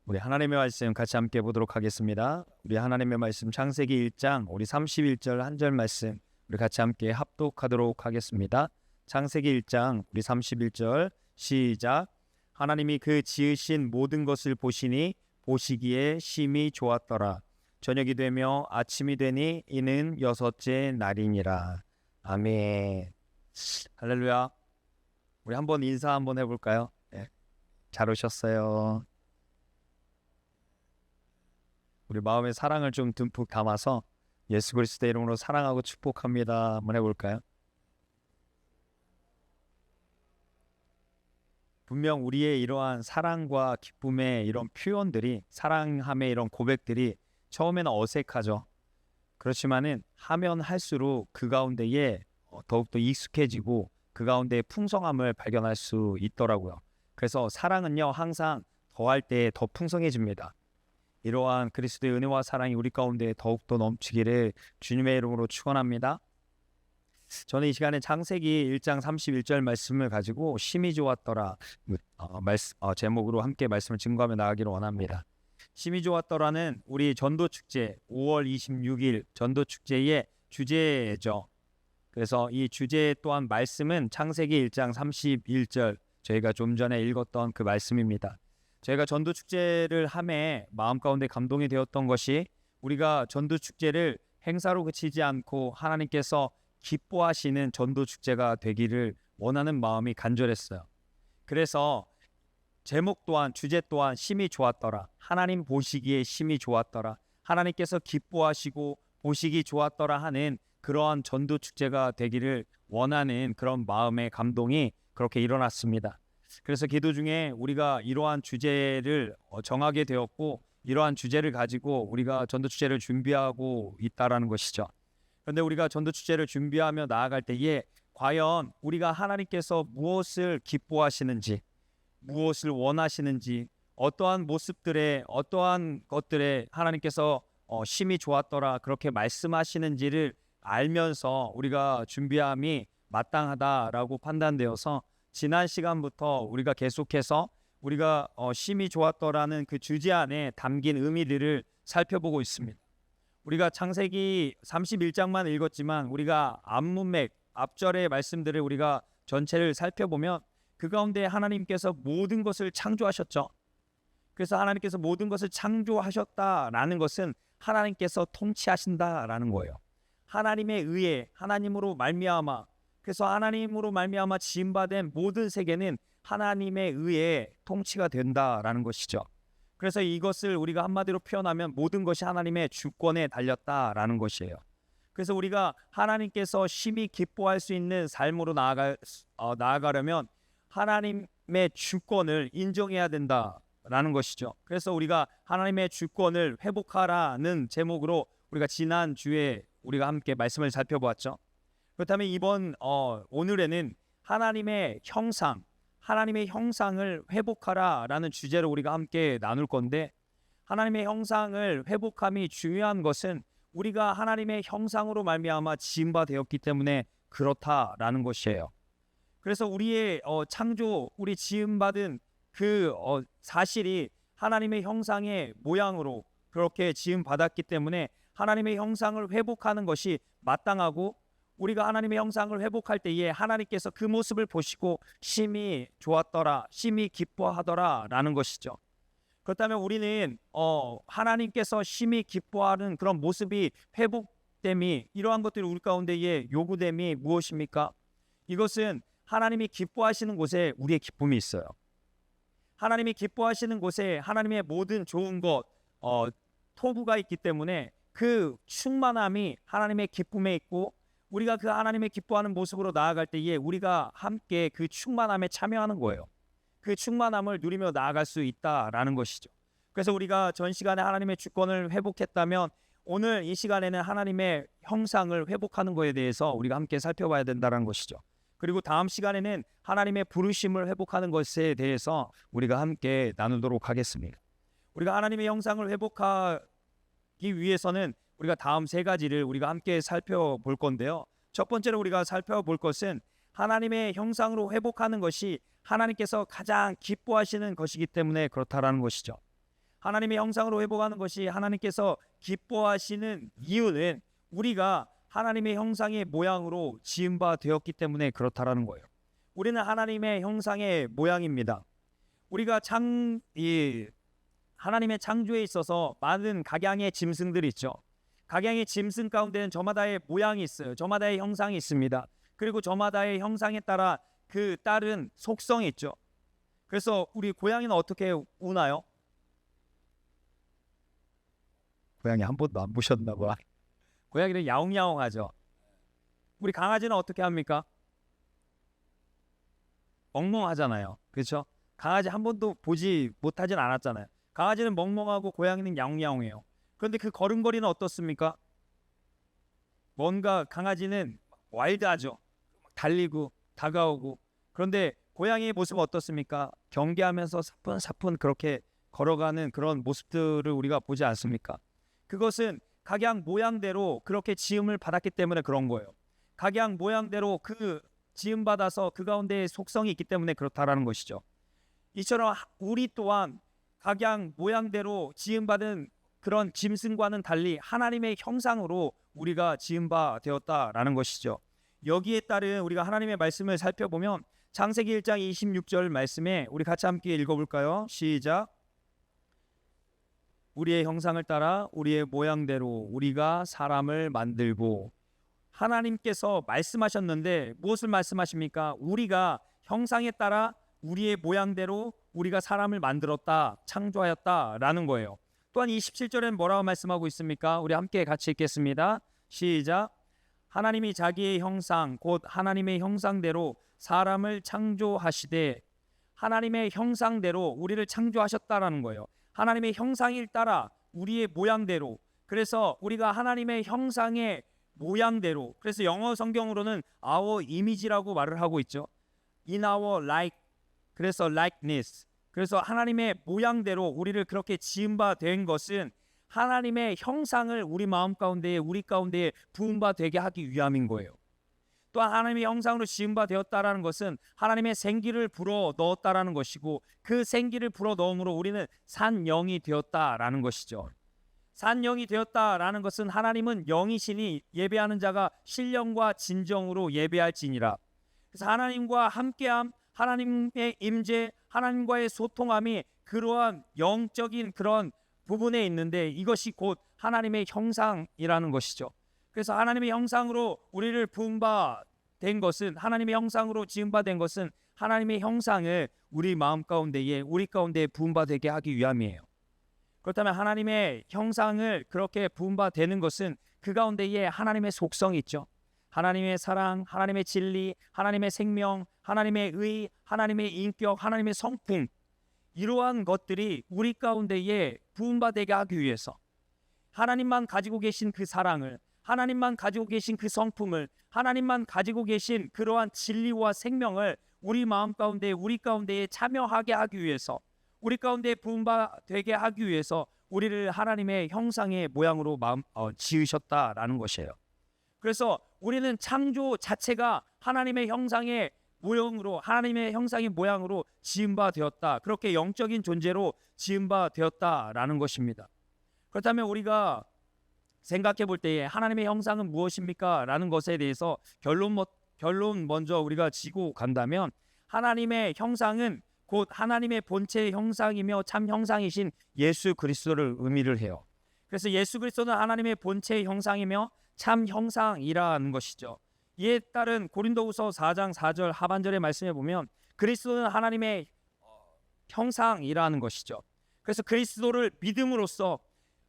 우리 하나님의 말씀 같이 함께 보도록 하겠습니다. 우리 하나님의 말씀 창세기 1장 우리 31절 한 절 말씀 우리 같이 함께 합독하도록 하겠습니다. 창세기 1장 우리 31절 시작. 하나님이 그 지으신 모든 것을 보시니 보시기에 심히 좋았더라. 저녁이 되며 아침이 되니 이는 여섯째 날이니라. 아멘. 할렐루야. 우리 한번 인사 한번 해볼까요? 네. 잘 오셨어요. 우리 마음에 사랑을 좀 듬뿍 담아서 예수 그리스도의 이름으로 사랑하고 축복합니다. 한번 해볼까요? 분명 우리의 이러한 사랑과 기쁨의 이런 표현들이, 사랑함의 이런 고백들이 처음에는 어색하죠. 그렇지만은 하면 할수록 그 가운데에 더욱더 익숙해지고 그 가운데 풍성함을 발견할 수 있더라고요. 그래서 사랑은요, 항상 더할 때 더 풍성해집니다. 이러한 그리스도의 은혜와 사랑이 우리 가운데 더욱더 넘치기를 주님의 이름으로 축원합니다. 저는 이 시간에 창세기 1장 31절 말씀을 가지고 심히 좋았더라 제목으로 함께 말씀을 증거하며 나가기를 원합니다. 심히 좋았더라는 우리 전도축제 5월 26일 전도축제의 주제죠. 그래서 이 주제 또한 말씀은 창세기 1장 31절 저희가 좀 전에 읽었던 그 말씀입니다. 저희가 전도축제를 함에 마음 가운데 감동이 되었던 것이 우리가 전도축제를 행사로 그치지 않고 하나님께서 기뻐하시는 전도축제가 되기를 원하는 마음이 간절했어요. 그래서 제목 또한 주제 또한 심히 좋았더라. 하나님 보시기에 심히 좋았더라. 하나님께서 기뻐하시고 보시기 좋았더라 하는 그러한 전도축제가 되기를 원하는 그런 마음의 감동이 그렇게 일어났습니다. 그래서 기도 중에 우리가 이러한 주제를 정하게 되었고 이러한 주제를 가지고 우리가 전도축제를 준비하고 있다라는 것이죠. 그런데 우리가 전도축제를 준비하며 나아갈 때에 과연 우리가 하나님께서 무엇을 기뻐하시는지, 무엇을 원하시는지, 어떠한 모습들에, 어떠한 것들에 하나님께서 심히 좋았더라 그렇게 말씀하시는지를 알면서 우리가 준비함이 마땅하다라고 판단되어서 지난 시간부터 우리가 계속해서 우리가 심히 좋았더라는 그 주제 안에 담긴 의미들을 살펴보고 있습니다. 우리가 창세기 31장만 읽었지만 우리가 앞문맥, 앞절의 말씀들을 우리가 전체를 살펴보면 그 가운데 하나님께서 모든 것을 창조하셨죠. 그래서 하나님께서 모든 것을 창조하셨다라는 것은 하나님께서 통치하신다라는 거예요. 하나님에 의해 하나님으로 말미암아, 그래서 하나님으로 말미암아 지음받은 모든 세계는 하나님에 의해 통치가 된다라는 것이죠. 그래서 이것을 우리가 한마디로 표현하면 모든 것이 하나님의 주권에 달렸다라는 것이에요. 그래서 우리가 하나님께서 심히 기뻐할 수 있는 삶으로 나아가려면 하나님의 주권을 인정해야 된다라는 것이죠. 그래서 우리가 하나님의 주권을 회복하라는 제목으로 우리가 지난주에 우리가 함께 말씀을 살펴보았죠. 그렇다면 이번 오늘에는 하나님의 형상, 하나님의 형상을 회복하라라는 주제로 우리가 함께 나눌 건데, 하나님의 형상을 회복함이 중요한 것은 우리가 하나님의 형상으로 말미암아 지음바 되었기 때문에 그렇다라는 것이에요. 그래서 우리의 창조, 우리 지음받은 그 사실이 하나님의 형상의 모양으로 그렇게 지음받았기 때문에 하나님의 형상을 회복하는 것이 마땅하고, 우리가 하나님의 형상을 회복할 때에 하나님께서 그 모습을 보시고 심히 좋았더라, 심히 기뻐하더라 라는 것이죠. 그렇다면 우리는 하나님께서 심히 기뻐하는 그런 모습이 회복됨이, 이러한 것들이 우리 가운데에 요구됨이 무엇입니까? 이것은 하나님이 기뻐하시는 곳에 우리의 기쁨이 있어요. 하나님이 기뻐하시는 곳에 하나님의 모든 좋은 것, 토부가 있기 때문에 그 충만함이 하나님의 기쁨에 있고, 우리가 그 하나님의 기뻐하는 모습으로 나아갈 때에 우리가 함께 그 충만함에 참여하는 거예요. 그 충만함을 누리며 나아갈 수 있다라는 것이죠. 그래서 우리가 전 시간에 하나님의 주권을 회복했다면 오늘 이 시간에는 하나님의 형상을 회복하는 것에 대해서 우리가 함께 살펴봐야 된다는 것이죠. 그리고 다음 시간에는 하나님의 부르심을 회복하는 것에 대해서 우리가 함께 나누도록 하겠습니다. 우리가 하나님의 형상을 회복하기 위해서는 우리가 다음 세 가지를 우리가 함께 살펴볼 건데요. 첫 번째로 우리가 살펴볼 것은 하나님의 형상으로 회복하는 것이 하나님께서 가장 기뻐하시는 것이기 때문에 그렇다라는 것이죠. 하나님의 형상으로 회복하는 것이 하나님께서 기뻐하시는 이유는 우리가 하나님의 형상의 모양으로 지은 바 되었기 때문에 그렇다라는 거예요. 우리는 하나님의 형상의 모양입니다. 우리가 하나님의 창조에 있어서 많은 각양의 짐승들이 있죠. 각양의 짐승 가운데는 저마다의 모양이 있어요. 저마다의 형상이 있습니다. 그리고 저마다의 형상에 따라 그 따른 속성이 있죠. 그래서 우리 고양이는 어떻게 우나요? 고양이 한 번도 안 보셨나 봐. 고양이는 야옹야옹하죠. 우리 강아지는 어떻게 합니까? 멍멍하잖아요. 그렇죠? 강아지 한 번도 보지 못하진 않았잖아요. 강아지는 멍멍하고 고양이는 야옹야옹해요. 그런데 그 걸음걸이는 어떻습니까? 뭔가 강아지는 와일드하죠. 달리고 다가오고. 그런데 고양이의 모습은 어떻습니까? 경계하면서 사뿐사뿐 그렇게 걸어가는 그런 모습들을 우리가 보지 않습니까? 그것은 각양 모양대로 그렇게 지음을 받았기 때문에 그런 거예요. 각양 모양대로 그 지음 받아서 그 가운데 속성이 있기 때문에 그렇다라는 것이죠. 이처럼 우리 또한 각양 모양대로 지음받은 그런 짐승과는 달리 하나님의 형상으로 우리가 지음바 되었다라는 것이죠. 여기에 따른 우리가 하나님의 말씀을 살펴보면 창세기 1장 26절 말씀에 우리 같이 함께 읽어볼까요? 시작. 우리의 형상을 따라 우리의 모양대로 우리가 사람을 만들고. 하나님께서 말씀하셨는데 무엇을 말씀하십니까? 우리가 형상에 따라 우리의 모양대로 우리가 사람을 만들었다, 창조하였다라는 거예요. 또한 27절에는 뭐라고 말씀하고 있습니까? 우리 함께 같이 읽겠습니다. 시작. 하나님이 자기의 형상 곧 하나님의 형상대로 사람을 창조하시되. 하나님의 형상대로 우리를 창조하셨다라는 거예요. 하나님의 형상을 따라 우리의 모양대로. 그래서 우리가 하나님의 형상의 모양대로. 그래서 영어 성경으로는 our image라고 말을 하고 있죠. in our like. 그래서 likeness. 그래서 하나님의 모양대로 우리를 그렇게 지은 바 된 것은 하나님의 형상을 우리 마음 가운데에 우리 가운데에 부은 바 되게 하기 위함인 거예요. 또한 하나님의 형상으로 지은 바 되었다라는 것은 하나님의 생기를 불어 넣었다라는 것이고 그 생기를 불어 넣음으로 우리는 산 영이 되었다라는 것이죠. 산 영이 되었다라는 것은 하나님은 영이시니 예배하는 자가 신령과 진정으로 예배할지니라. 그래서 하나님과 함께함, 하나님의 임재, 하나님과의 소통함이 그러한 영적인 그런 부분에 있는데 이것이 곧 하나님의 형상이라는 것이죠. 그래서 하나님의 형상으로 우리를 부은 바 된 것은, 하나님의 형상으로 지은 바 된 것은 하나님의 형상을 우리 마음 가운데에 우리 가운데에 부은 바 되게 하기 위함이에요. 그렇다면 하나님의 형상을 그렇게 부은 바 되는 것은 그 가운데에 하나님의 속성이 있죠. 하나님의 사랑, 하나님의 진리, 하나님의 생명, 하나님의 의, 하나님의 인격, 하나님의 성품, 이러한 것들이 우리 가운데에 부음받게 하기 위해서 하나님만 가지고 계신 그 사랑을, 하나님만 가지고 계신 그 성품을, 하나님만 가지고 계신 그러한 진리와 생명을 우리 마음 가운데 우리 가운데에 참여하게 하기 위해서, 우리 가운데 부음받게 하기 위해서 우리를 하나님의 형상의 모양으로 지으셨다라는 것이에요. 그래서 우리는 창조 자체가 하나님의 형상의 모형으로, 하나님의 형상의 모양으로 지은 바 되었다. 그렇게 영적인 존재로 지은 바 되었다라는 것입니다. 그렇다면 우리가 생각해 볼 때에 하나님의 형상은 무엇입니까? 라는 것에 대해서 결론 먼저 우리가 지고 간다면 하나님의 형상은 곧 하나님의 본체의 형상이며 참 형상이신 예수 그리스도를 의미를 해요. 그래서 예수 그리스도는 하나님의 본체의 형상이며 참 형상이라는 것이죠. 이에 따른 고린도후서 4장 4절 하반절의 말씀에 보면 그리스도는 하나님의 형상이라는 것이죠. 그래서 그리스도를 믿음으로써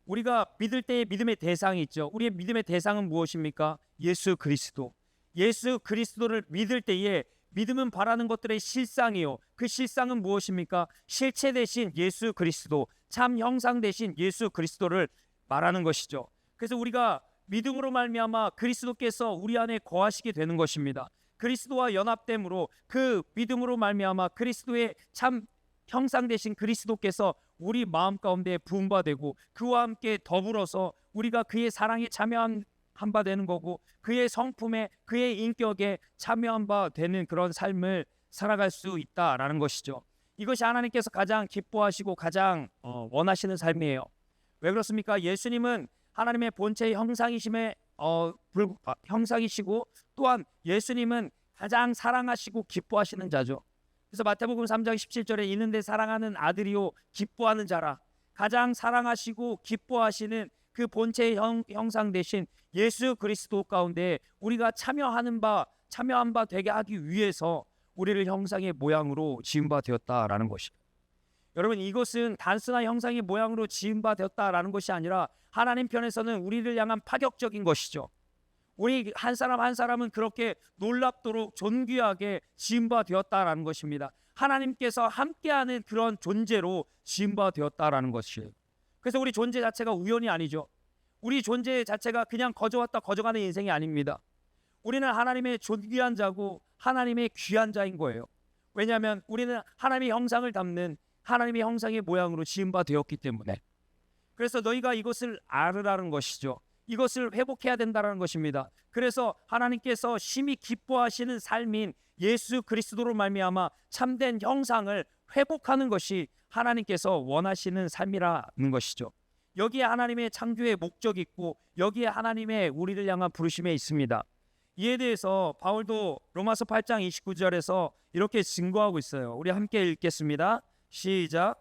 우리가 믿을 때의 믿음의 대상이 있죠. 우리의 믿음의 대상은 무엇입니까? 예수 그리스도. 예수 그리스도를 믿을 때에 믿음은 바라는 것들의 실상이요. 그 실상은 무엇입니까? 실체 대신 예수 그리스도, 참 형상 대신 예수 그리스도를 말하는 것이죠. 그래서 우리가 믿음으로 말미암아 그리스도께서 우리 안에 거하시게 되는 것입니다. 그리스도와 연합됨으로 그 믿음으로 말미암아 그리스도의 참 형상 되신 그리스도께서 우리 마음 가운데 부은 바 되고 그와 함께 더불어서 우리가 그의 사랑에 참여한 바 되는 거고 그의 성품에 그의 인격에 참여한 바 되는 그런 삶을 살아갈 수 있다라는 것이죠. 이것이 하나님께서 가장 기뻐하시고 가장 원하시는 삶이에요. 왜 그렇습니까? 예수님은 하나님의 본체의 형상이시고 또한 예수님은 가장 사랑하시고 기뻐하시는 자죠. 그래서 마태복음 3장 17절에 이는 내 사랑하는 아들이요 기뻐하는 자라. 가장 사랑하시고 기뻐하시는 그 본체의 형상 대신 예수 그리스도 가운데 우리가 참여한 바 되게 하기 위해서 우리를 형상의 모양으로 지은 바 되었다라는 것이에요. 여러분, 이것은 단순한 형상의 모양으로 지은 바 되었다라는 것이 아니라 하나님 편에서는 우리를 향한 파격적인 것이죠. 우리 한 사람 한 사람은 그렇게 놀랍도록 존귀하게 지은 바 되었다라는 것입니다. 하나님께서 함께하는 그런 존재로 지은 바 되었다라는 것이에요. 그래서 우리 존재 자체가 우연이 아니죠. 우리 존재 자체가 그냥 거저왔다 거저가는 인생이 아닙니다. 우리는 하나님의 존귀한 자고 하나님의 귀한 자인 거예요. 왜냐하면 우리는 하나님의 형상을 담는 하나님의 형상의 모양으로 지은 바 되었기 때문에. 그래서 너희가 이것을 알으라는 것이죠. 이것을 회복해야 된다는 것입니다. 그래서 하나님께서 심히 기뻐하시는 삶인 예수 그리스도로 말미암아 참된 형상을 회복하는 것이 하나님께서 원하시는 삶이라는 것이죠. 여기에 하나님의 창조의 목적이 있고 여기에 하나님의 우리를 향한 부르심에 있습니다. 이에 대해서 바울도 로마서 8장 29절에서 이렇게 증거하고 있어요. 우리 함께 읽겠습니다. 시작.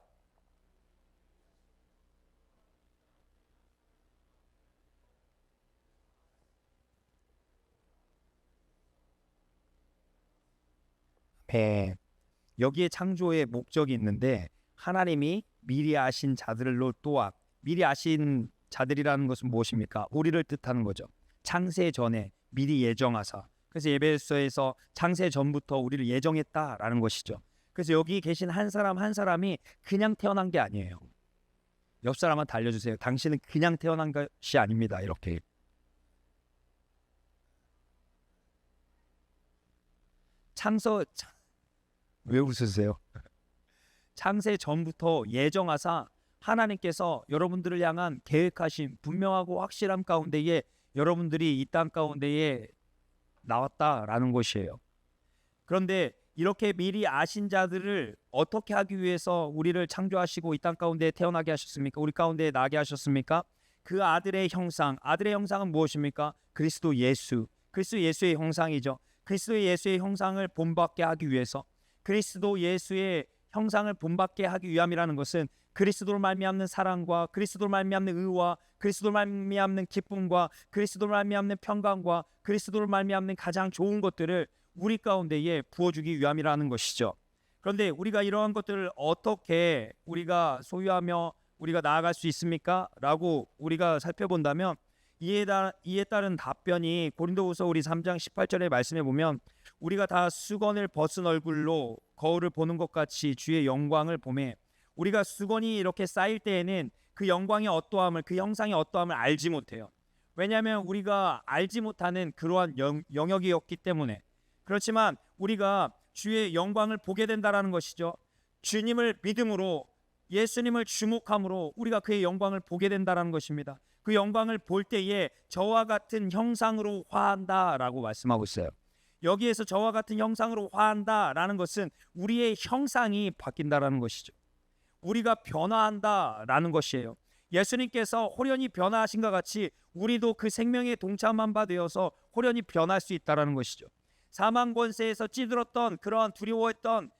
여기에 창조의 목적이 있는데 하나님이 미리 아신 자들로 또한 미리 아신 자들이라는 것은 무엇입니까? 우리를 뜻하는 거죠. 창세 전에 미리 예정하사. 그래서 에베소에서 창세 전부터 우리를 예정했다라는 것이죠. 그래서 여기 계신 한 사람 한 사람이 그냥 태어난 게 아니에요. 옆 사람한테 알려주세요. 당신은 그냥 태어난 것이 아닙니다. 이렇게. 왜 웃으세요? 창세 전부터 예정하사 하나님께서 여러분들을 향한 계획하신 분명하고 확실함 가운데에 여러분들이 이 땅 가운데에 나왔다라는 것이에요. 그런데 이렇게 미리 아신 자들을 어떻게 하기 위해서 우리를 창조하시고 이 땅 가운데 태어나게 하셨습니까? 우리 가운데 나게 하셨습니까? 그 아들의 형상은 무엇입니까? 그리스도 예수의 형상이죠. 그리스도 예수의 형상을 본받게 하기 위해서, 그리스도 예수의 형상을 본받게 하기 위함이라는 것은 그리스도로 말미암는 사랑과 그리스도로 말미암는 의와 그리스도로 말미암는 기쁨과 그리스도로 말미암는 평강과 그리스도로 말미암는 가장 좋은 것들을 우리 가운데에 부어주기 위함이라는 것이죠. 그런데 우리가 이러한 것들을 어떻게 우리가 소유하며 우리가 나아갈 수 있습니까? 라고 우리가 살펴본다면 이에 따른 답변이 고린도후서 우리 3장 18절의 말씀에 보면 우리가 다 수건을 벗은 얼굴로 거울을 보는 것 같이 주의 영광을 보매 우리가 수건이 이렇게 쌓일 때에는 그 영광의 어떠함을 그 형상의 어떠함을 알지 못해요. 왜냐하면 우리가 알지 못하는 그러한 영역이었기 때문에. 그렇지만 우리가 주의 영광을 보게 된다라는 것이죠. 주님을 믿음으로 예수님을 주목함으로 우리가 그의 영광을 보게 된다라는 것입니다. 그 영광을 볼 때에 저와 같은 형상으로 화한다라고 말씀하고 있어요. 여기에서 저와 같은 형상으로 화한다라는 것은 우리의 형상이 바뀐다라는 것이죠. 우리가 변화한다라는 것이에요. 예수님께서 호련히 변화하신 것 같이 우리도 그 생명에 동참한 바 되어서 호련히 변할 수 있다라는 것이죠. 사망 권세에서 찌들었던 그러한 두려워했던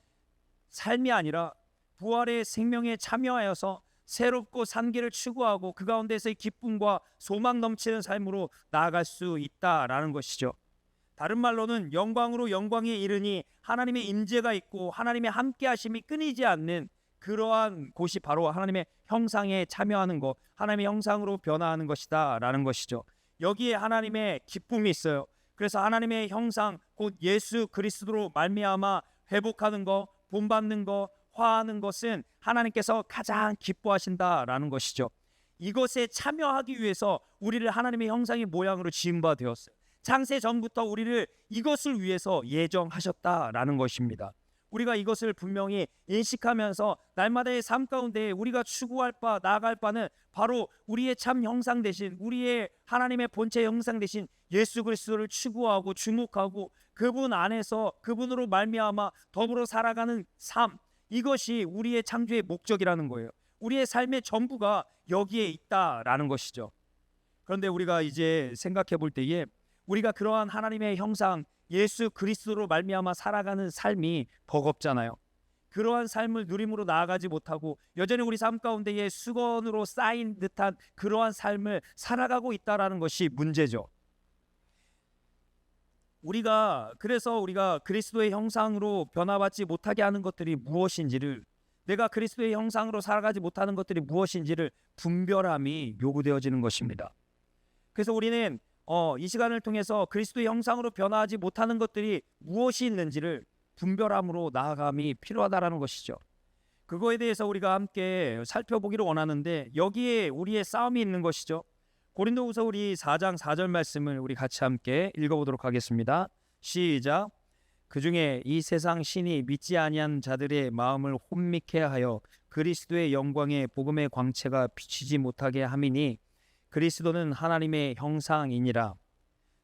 삶이 아니라 부활의 생명에 참여하여서 새롭고 산 길을 추구하고 그 가운데서의 기쁨과 소망 넘치는 삶으로 나아갈 수 있다라는 것이죠. 다른 말로는 영광으로 영광에 이르니 하나님의 임재가 있고 하나님의 함께하심이 끊이지 않는 그러한 곳이 바로 하나님의 형상에 참여하는 것, 하나님의 형상으로 변화하는 것이다 라는 것이죠. 여기에 하나님의 기쁨이 있어요. 그래서 하나님의 형상 곧 예수 그리스도로 말미암아 회복하는 것, 본받는 것, 화하는 것은 하나님께서 가장 기뻐하신다라는 것이죠. 이것에 참여하기 위해서 우리를 하나님의 형상의 모양으로 지은 바 되었어요. 창세 전부터 우리를 이것을 위해서 예정하셨다라는 것입니다. 우리가 이것을 분명히 인식하면서 날마다의 삶 가운데 우리가 추구할 바 나아갈 바는 바로 우리의 참 형상 대신 우리의 하나님의 본체 형상 대신 예수 그리스도를 추구하고 주목하고 그분 안에서 그분으로 말미암아 더불어 살아가는 삶, 이것이 우리의 창조의 목적이라는 거예요. 우리의 삶의 전부가 여기에 있다라는 것이죠. 그런데 우리가 이제 생각해 볼 때에 우리가 그러한 하나님의 형상 예수 그리스도로 말미암아 살아가는 삶이 버겁잖아요. 그러한 삶을 누림으로 나아가지 못하고 여전히 우리 삶 가운데에 수건으로 쌓인 듯한 그러한 삶을 살아가고 있다라는 것이 문제죠. 그래서 우리가 그리스도의 형상으로 변화받지 못하게 하는 것들이 무엇인지를, 내가 그리스도의 형상으로 살아가지 못하는 것들이 무엇인지를 분별함이 요구되어지는 것입니다. 그래서 우리는 이 시간을 통해서 그리스도의 형상으로 변화하지 못하는 것들이 무엇이 있는지를 분별함으로 나아감이 필요하다라는 것이죠. 그거에 대해서 우리가 함께 살펴보기를 원하는데 여기에 우리의 싸움이 있는 것이죠. 고린도후서 우리 4장 4절 말씀을 우리 같이 함께 읽어보도록 하겠습니다. 시작. 그중에 이 세상 신이 믿지 아니한 자들의 마음을 혼미케 하여 그리스도의 영광의 복음의 광채가 비치지 못하게 함이니 그리스도는 하나님의 형상이니라.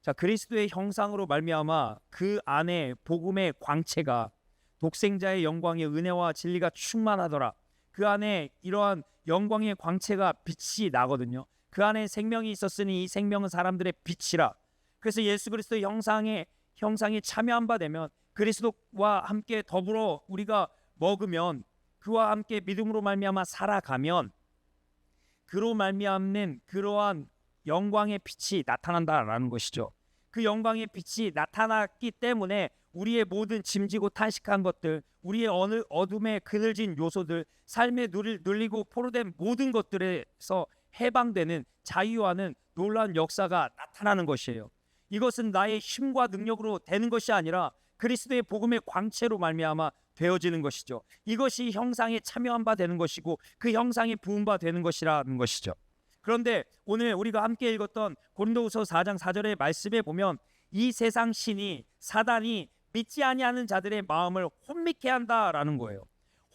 자, 그리스도의 형상으로 말미암아 그 안에 복음의 광채가, 독생자의 영광의 은혜와 진리가 충만하더라. 그 안에 이러한 영광의 광채가 빛이 나거든요. 그 안에 생명이 있었으니 이 생명은 사람들의 빛이라. 그래서 예수 그리스도의 형상이 참여한 바 되면, 그리스도와 함께 더불어 우리가 먹으면, 그와 함께 믿음으로 말미암아 살아가면 그로 말미암는 그러한 영광의 빛이 나타난다라는 것이죠. 그 영광의 빛이 나타났기 때문에 우리의 모든 짐지고 탄식한 것들, 우리의 어둠에 그늘진 요소들, 삶에 눌리고 포로된 모든 것들에서 해방되는, 자유하는 놀라운 역사가 나타나는 것이에요. 이것은 나의 힘과 능력으로 되는 것이 아니라 그리스도의 복음의 광채로 말미암아 되어지는 것이죠. 이것이 형상에 참여한 바 되는 것이고 그 형상이 부은 바 되는 것이라는 것이죠. 그런데 오늘 우리가 함께 읽었던 고린도후서 4장 4절의 말씀에 보면 이 세상 신이, 사단이 믿지 아니하는 자들의 마음을 혼미케 한다라는 거예요.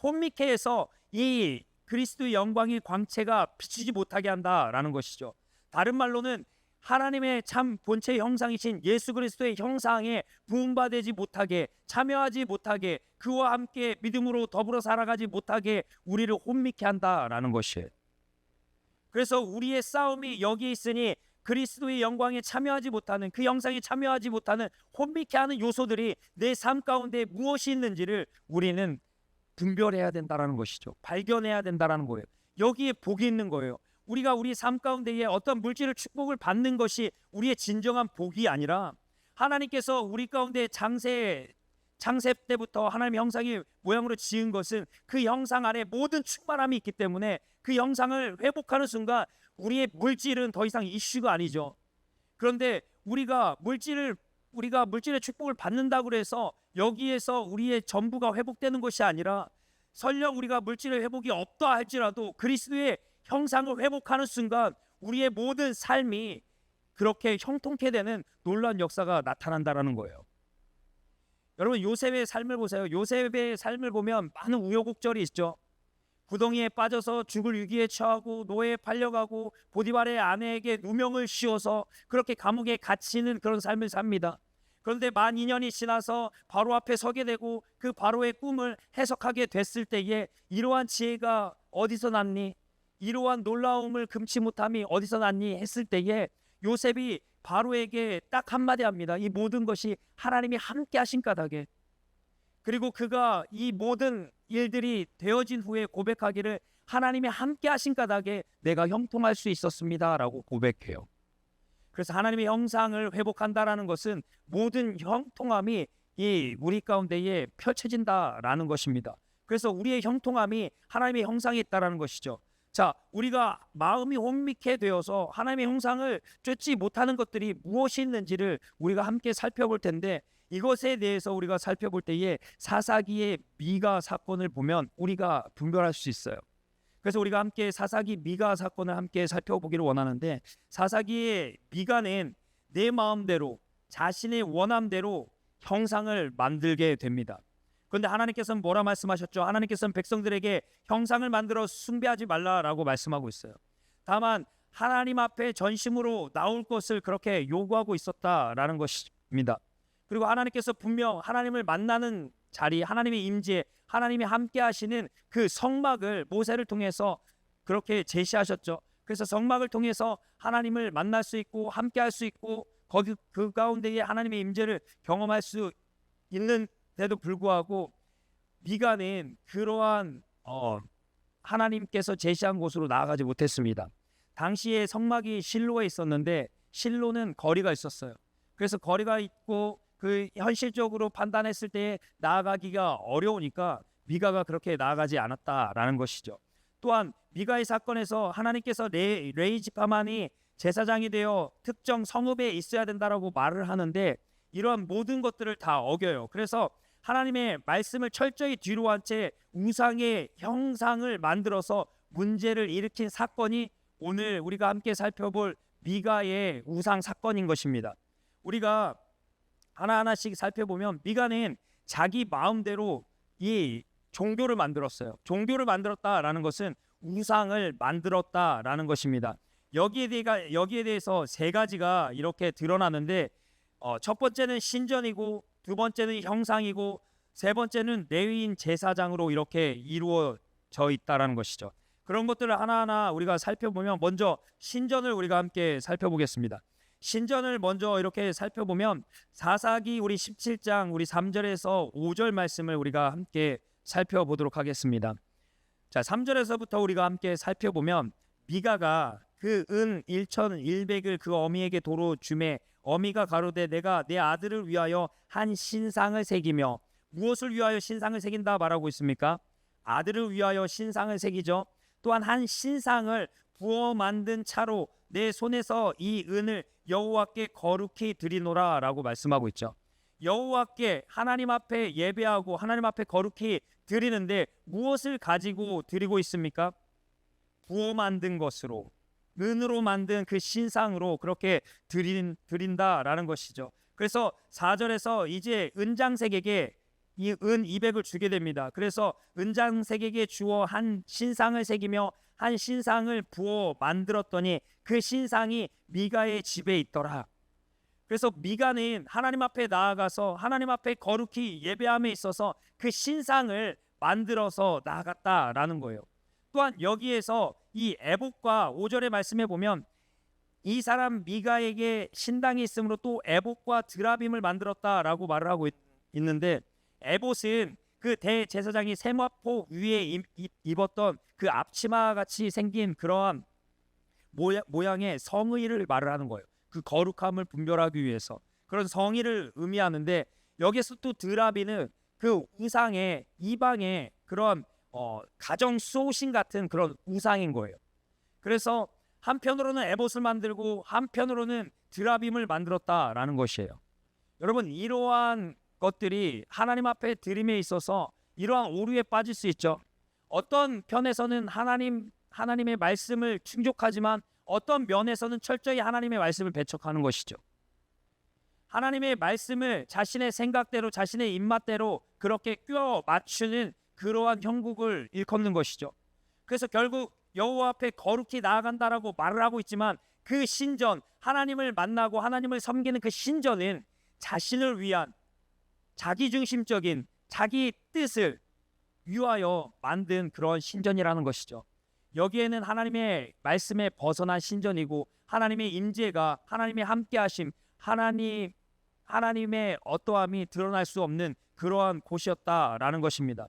혼미케 해서 이 그리스도의 영광의 광채가 비치지 못하게 한다라는 것이죠. 다른 말로는 하나님의 참 본체 형상이신 예수 그리스도의 형상에 부음받지 못하게, 참여하지 못하게, 그와 함께 믿음으로 더불어 살아가지 못하게 우리를 혼미케 한다라는 것이에요. 그래서 우리의 싸움이 여기 있으니 그리스도의 영광에 참여하지 못하는, 그 형상에 참여하지 못하는 혼미케 하는 요소들이 내 삶 가운데 무엇이 있는지를 우리는 분별해야 된다는 것이죠. 발견해야 된다는 거예요. 여기에 복이 있는 거예요. 우리가 우리 삶 가운데에 어떤 물질을 축복을 받는 것이 우리의 진정한 복이 아니라, 하나님께서 우리 가운데 창세 때부터 하나님의 형상의 모양으로 지은 것은 그 형상 안에 모든 충만함이 있기 때문에 그 형상을 회복하는 순간 우리의 물질은 더 이상 이슈가 아니죠. 그런데 우리가 물질의 축복을 받는다고 해서 여기에서 우리의 전부가 회복되는 것이 아니라, 설령 우리가 물질의 회복이 없다 할지라도 그리스도의 형상을 회복하는 순간 우리의 모든 삶이 그렇게 형통케 되는 놀라운 역사가 나타난다라는 거예요. 여러분, 요셉의 삶을 보세요. 요셉의 삶을 보면 많은 우여곡절이 있죠. 구덩이에 빠져서 죽을 위기에 처하고 노예에 팔려가고 보디발의 아내에게 누명을 씌워서 그렇게 감옥에 갇히는 그런 삶을 삽니다. 그런데 만 2년이 지나서 바로 앞에 서게 되고 그 바로의 꿈을 해석하게 됐을 때에 이러한 지혜가 어디서 났니? 이러한 놀라움을 금치 못함이 어디서 났니? 했을 때에 요셉이 바로에게 딱 한마디 합니다. 이 모든 것이 하나님이 함께 하신 까닭에. 그리고 그가 이 모든 일들이 되어진 후에 고백하기를 하나님이 함께 하신 까닭에 내가 형통할 수 있었습니다 라고 고백해요. 그래서 하나님의 형상을 회복한다라는 것은 모든 형통함이 이 우리 가운데에 펼쳐진다라는 것입니다. 그래서 우리의 형통함이 하나님의 형상에 있다라는 것이죠. 자, 우리가 마음이 혼미케 되어서 하나님의 형상을 쫓지 못하는 것들이 무엇이 있는지를 우리가 함께 살펴볼 텐데, 이것에 대해서 우리가 살펴볼 때에 사사기의 미가 사건을 보면 우리가 분별할 수 있어요. 그래서 우리가 함께 사사기 미가 사건을 함께 살펴보기를 원하는데, 사사기의 미가는 내 마음대로 자신의 원함대로 형상을 만들게 됩니다. 그런데 하나님께서는 뭐라 말씀하셨죠? 하나님께서는 백성들에게 형상을 만들어 숭배하지 말라라고 말씀하고 있어요. 다만 하나님 앞에 전심으로 나올 것을 그렇게 요구하고 있었다라는 것입니다. 그리고 하나님께서 분명 하나님을 만나는 자리, 하나님의 임재, 하나님이 함께 하시는 그 성막을 모세를 통해서 그렇게 제시하셨죠. 그래서 성막을 통해서 하나님을 만날 수 있고 함께 할 수 있고 거기 그 가운데에 하나님의 임재를 경험할 수 있는데도 불구하고 미가는 그러한 하나님께서 제시한 곳으로 나아가지 못했습니다. 당시에 성막이 실로에 있었는데 실로는 거리가 있었어요. 그래서 거리가 있고 그 현실적으로 판단했을 때 나아가기가 어려우니까 미가가 그렇게 나아가지 않았다라는 것이죠. 또한 미가의 사건에서 하나님께서 레위 지파만이 제사장이 되어 특정 성읍에 있어야 된다라고 말을 하는데 이러한 모든 것들을 다 어겨요. 그래서 하나님의 말씀을 철저히 뒤로 한 채 우상의 형상을 만들어서 문제를 일으킨 사건이 오늘 우리가 함께 살펴볼 미가의 우상 사건인 것입니다. 우리가 하나하나씩 살펴보면 미가는 자기 마음대로 이 종교를 만들었어요. 종교를 만들었다라는 것은 우상을 만들었다라는 것입니다. 여기에 대해서 세 가지가 이렇게 드러나는데 첫 번째는 신전이고 두 번째는 형상이고 세 번째는 레위인 제사장으로 이렇게 이루어져 있다라는 것이죠. 그런 것들을 하나하나 우리가 살펴보면 먼저 신전을 우리가 함께 살펴보겠습니다. 신전을 먼저 이렇게 살펴보면 사사기 우리 17장 우리 3절에서 5절 말씀을 우리가 함께 살펴보도록 하겠습니다. 자, 3절에서부터 우리가 함께 살펴보면 미가가 그 은 1,100을 그 어미에게 도로 주매 어미가 가로되 내가 내 아들을 위하여 한 신상을 새기며 무엇을 위하여 신상을 새긴다 말하고 있습니까? 아들을 위하여 신상을 새기죠. 또한 한 신상을 부어 만든 차로 내 손에서 이 은을 여호와께 거룩히 드리노라 라고 말씀하고 있죠. 여호와께 하나님 앞에 예배하고 하나님 앞에 거룩히 드리는데 무엇을 가지고 드리고 있습니까? 부어 만든 것으로 은으로 만든 그 신상으로 그렇게 드린다라는 것이죠. 그래서 4절에서 이제 은장색에게 이 은 200을 주게 됩니다. 그래서 은장색에게 주어 한 신상을 새기며 한 신상을 부어 만들었더니 그 신상이 미가의 집에 있더라. 그래서 미가는 하나님 앞에 나아가서 하나님 앞에 거룩히 예배함에 있어서 그 신상을 만들어서 나아갔다라는 거예요. 또한 여기에서 이 에봇과 5절의 말씀에 보면 이 사람 미가에게 신당이 있으므로 또 에봇과 드라빔을 만들었다라고 말을 하고 있는데 에봇은 그 대제사장이 세마포 위에 입었던 그 앞치마 같이 생긴 그러한 모양의 성의를 말을 하는 거예요. 그 거룩함을 분별하기 위해서 그런 성의를 의미하는데 여기서 또 드라빔은 그 우상의 이방의 그런 가정 수호신 같은 그런 우상인 거예요. 그래서 한편으로는 에봇을 만들고 한편으로는 드라빔을 만들었다라는 것이에요. 여러분 이러한 것들이 하나님 앞에 드림에 있어서 이러한 오류에 빠질 수 있죠. 어떤 편에서는 하나님의 말씀을 충족하지만 어떤 면에서는 철저히 하나님의 말씀을 배척하는 것이죠. 하나님의 말씀을 자신의 생각대로 자신의 입맛대로 그렇게 껴 맞추는 그러한 형국을 일컫는 것이죠. 그래서 결국 여호와 앞에 거룩히 나아간다라고 말을 하고 있지만 그 신전, 하나님을 만나고 하나님을 섬기는 그 신전은 자신을 위한 자기중심적인 자기 뜻을 위하여 만든 그런 신전이라는 것이죠. 여기에는 하나님의 말씀에 벗어난 신전이고 하나님의 임재가 하나님의 함께하심, 하나님의 어떠함이 드러날 수 없는 그러한 곳이었다라는 것입니다.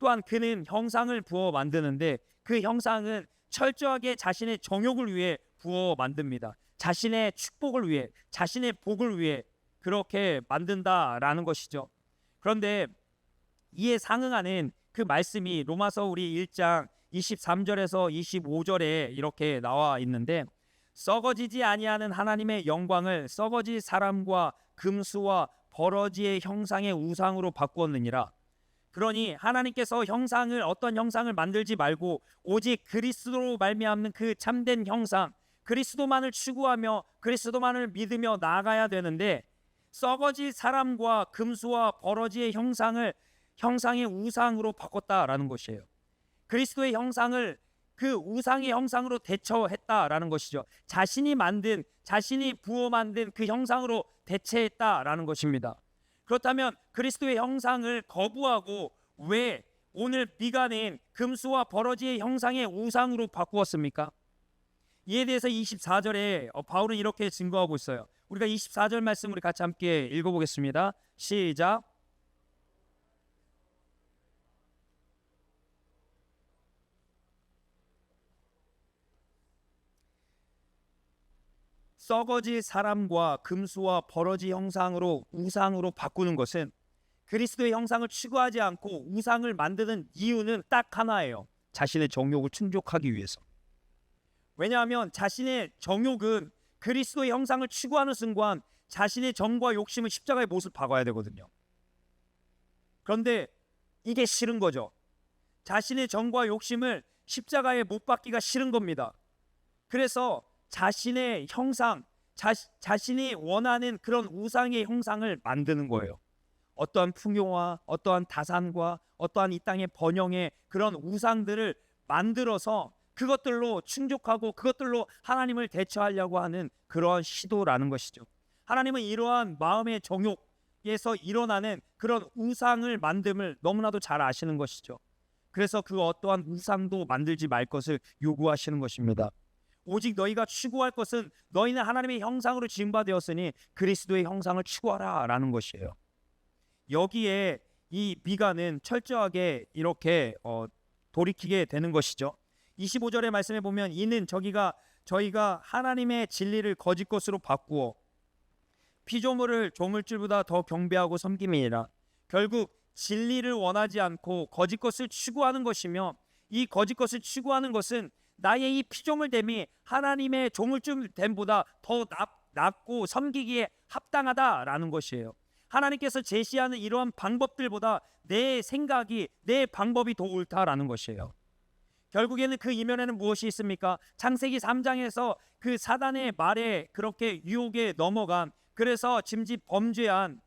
또한 그는 형상을 부어 만드는데 그 형상은 철저하게 자신의 정욕을 위해 부어 만듭니다. 자신의 축복을 위해, 자신의 복을 위해 그렇게 만든다라는 것이죠. 그런데 이에 상응하는 그 말씀이 로마서 우리 1장 23절에서 25절에 이렇게 나와 있는데 썩어지지 아니하는 하나님의 영광을 썩어질 사람과 금수와 버러지의 형상의 우상으로 바꾸었느니라. 그러니 하나님께서 어떤 형상을 만들지 말고 오직 그리스도로 말미암는 그 참된 형상, 그리스도만을 추구하며 그리스도만을 믿으며 나아가야 되는데 썩어질 사람과 금수와 버러지의 형상의 우상으로 바꿨다라는 것이에요. 그리스도의 형상을 그 우상의 형상으로 대처했다라는 것이죠. 자신이 부어 만든 그 형상으로 대체했다라는 것입니다. 그렇다면 그리스도의 형상을 거부하고 왜 오늘 미가는 금수와 버러지의 형상의 우상으로 바꾸었습니까? 이에 대해서 24절에 바울은 이렇게 증거하고 있어요. 우리가 24절 말씀 우리 같이 함께 읽어보겠습니다. 시작. 썩어질 사람과 금수와 버러지 형상으로 우상으로 바꾸는 것은 그리스도의 형상을 추구하지 않고 우상을 만드는 이유는 딱 하나예요. 자신의 정욕을 충족하기 위해서. 왜냐하면 자신의 정욕은 그리스도의 형상을 추구하는 순간 자신의 정과 욕심을 십자가의 못을 박아야 되거든요. 그런데 이게 싫은 거죠. 자신의 정과 욕심을 십자가에 못 박기가 싫은 겁니다. 그래서 자신의 형상, 자신이 원하는 그런 우상의 형상을 만드는 거예요. 어떠한 풍요와 어떠한 다산과 어떠한 이 땅의 번영의 그런 우상들을 만들어서 그것들로 충족하고 그것들로 하나님을 대처하려고 하는 그러한 시도라는 것이죠. 하나님은 이러한 마음의 정욕에서 일어나는 그런 우상을 만듦을 너무나도 잘 아시는 것이죠. 그래서 그 어떠한 우상도 만들지 말 것을 요구하시는 것입니다. 오직 너희가 추구할 것은 너희는 하나님의 형상으로 지음받았으니 그리스도의 형상을 추구하라 라는 것이에요. 여기에 이 미가는 철저하게 이렇게 돌이키게 되는 것이죠. 25절의 말씀에 보면 이는 저희가 하나님의 진리를 거짓 것으로 바꾸어 피조물을 조물주보다 더 경배하고 섬김이니라. 결국 진리를 원하지 않고 거짓 것을 추구하는 것이며 이 거짓 것을 추구하는 것은 나의 이 피조물됨이 하나님의 조물주됨보다 더 낫고 섬기기에 합당하다라는 것이에요. 하나님께서 제시하는 이러한 방법들보다 내 생각이, 내 방법이 더 옳다라는 것이에요. 결국에는 그 이면에는 무엇이 있습니까? 창세기 3장에서 그 사단의 말에 그렇게 유혹에 넘어간, 그래서 짐짓 범죄한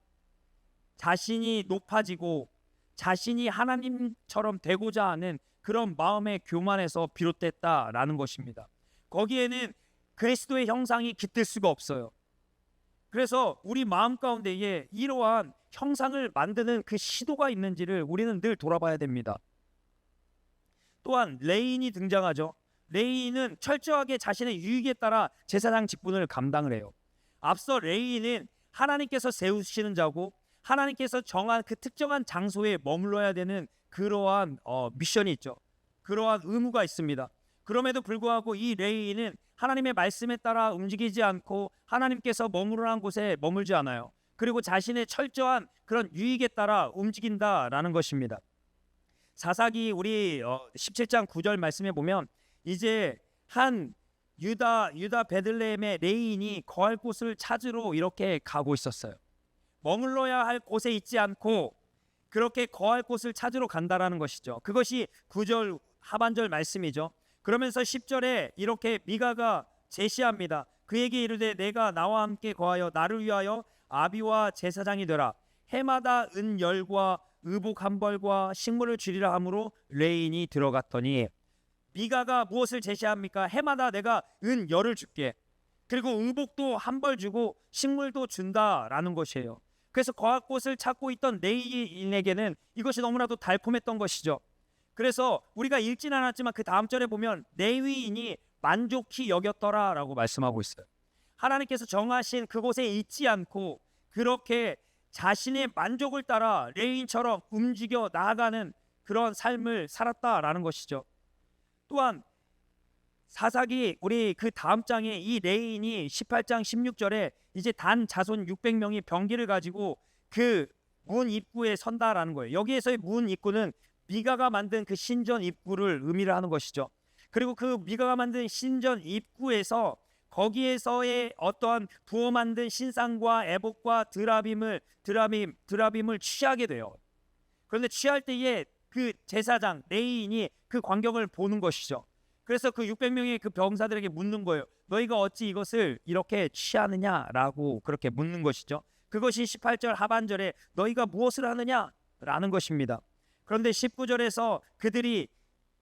자신이 높아지고 자신이 하나님처럼 되고자 하는 그런 마음의 교만에서 비롯됐다라는 것입니다. 거기에는 그리스도의 형상이 깃들 수가 없어요. 그래서 우리 마음 가운데에 이러한 형상을 만드는 그 시도가 있는지를 우리는 늘 돌아봐야 됩니다. 또한 레인이 등장하죠. 레인은 철저하게 자신의 유익에 따라 제사장 직분을 감당을 해요. 앞서 레인은 하나님께서 세우시는 자고 하나님께서 정한 그 특정한 장소에 머물러야 되는 그러한 미션이 있죠. 그러한 의무가 있습니다. 그럼에도 불구하고 이 레위인은 하나님의 말씀에 따라 움직이지 않고 하나님께서 머무르는 곳에 머물지 않아요. 그리고 자신의 철저한 그런 유익에 따라 움직인다라는 것입니다. 사사기 우리 17장 9절 말씀에 보면 이제 한 유다 베들레헴의 레위인이 거할 곳을 찾으러 이렇게 가고 있었어요. 머물러야 할 곳에 있지 않고 그렇게 거할 곳을 찾으러 간다라는 것이죠. 그것이 9절 하반절 말씀이죠. 그러면서 10절에 이렇게 미가가 제시합니다. 그에게 이르되 내가 나와 함께 거하여 나를 위하여 아비와 제사장이 되라. 해마다 은열과 의복 한 벌과 식물을 주리라 하므로 레인이 들어갔더니, 미가가 무엇을 제시합니까? 해마다 내가 은열을 줄게. 그리고 의복도 한 벌 주고 식물도 준다라는 것이에요. 그래서 거할 곳을 찾고 있던 레위인에게는 이것이 너무나도 달콤했던 것이죠. 그래서 우리가 읽진 않았지만 그 다음 절에 보면 레위인이 만족히 여겼더라라고 말씀하고 있어요. 하나님께서 정하신 그곳에 있지 않고 그렇게 자신의 만족을 따라 레위인처럼 움직여 나아가는 그런 삶을 살았다라는 것이죠. 또한 사사기 우리 그 다음 장에 이 레위인이 18장 16절에 이제 단 자손 600명이 병기를 가지고 그 문 입구에 선다라는 거예요. 여기에서의 문 입구는 미가가 만든 그 신전 입구를 의미를 하는 것이죠. 그리고 그 미가가 만든 신전 입구에서 거기에서의 어떠한 부어 만든 신상과 애복과 드라빔을 취하게 돼요. 그런데 취할 때에 그 제사장 레위인이 그 광경을 보는 것이죠. 그래서 그 600명의 그 병사들에게 묻는 거예요. 너희가 어찌 이것을 이렇게 취하느냐라고 그렇게 묻는 것이죠. 그것이 18절 하반절에 너희가 무엇을 하느냐라는 것입니다. 그런데 19절에서 그들이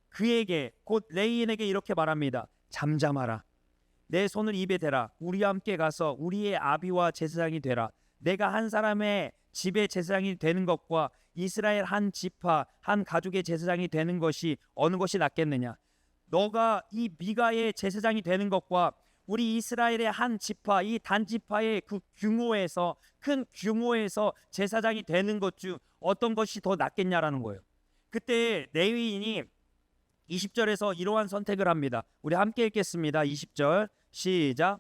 그에게 곧 레위인에게 이렇게 말합니다. 잠잠하라. 내 손을 입에 대라. 우리와 함께 가서 우리의 아비와 제사장이 되라. 내가 한 사람의 집의 제사장이 되는 것과 이스라엘 한 지파 한 가족의 제사장이 되는 것이 어느 것이 낫겠느냐? 너가 이 미가의 제사장이 되는 것과 우리 이스라엘의 한 지파 이 단지파의 그 규모에서 큰 규모에서 제사장이 되는 것 중 어떤 것이 더 낫겠냐라는 거예요. 그때 레위인이 20절에서 이러한 선택을 합니다. 우리 함께 읽겠습니다. 20절 시작.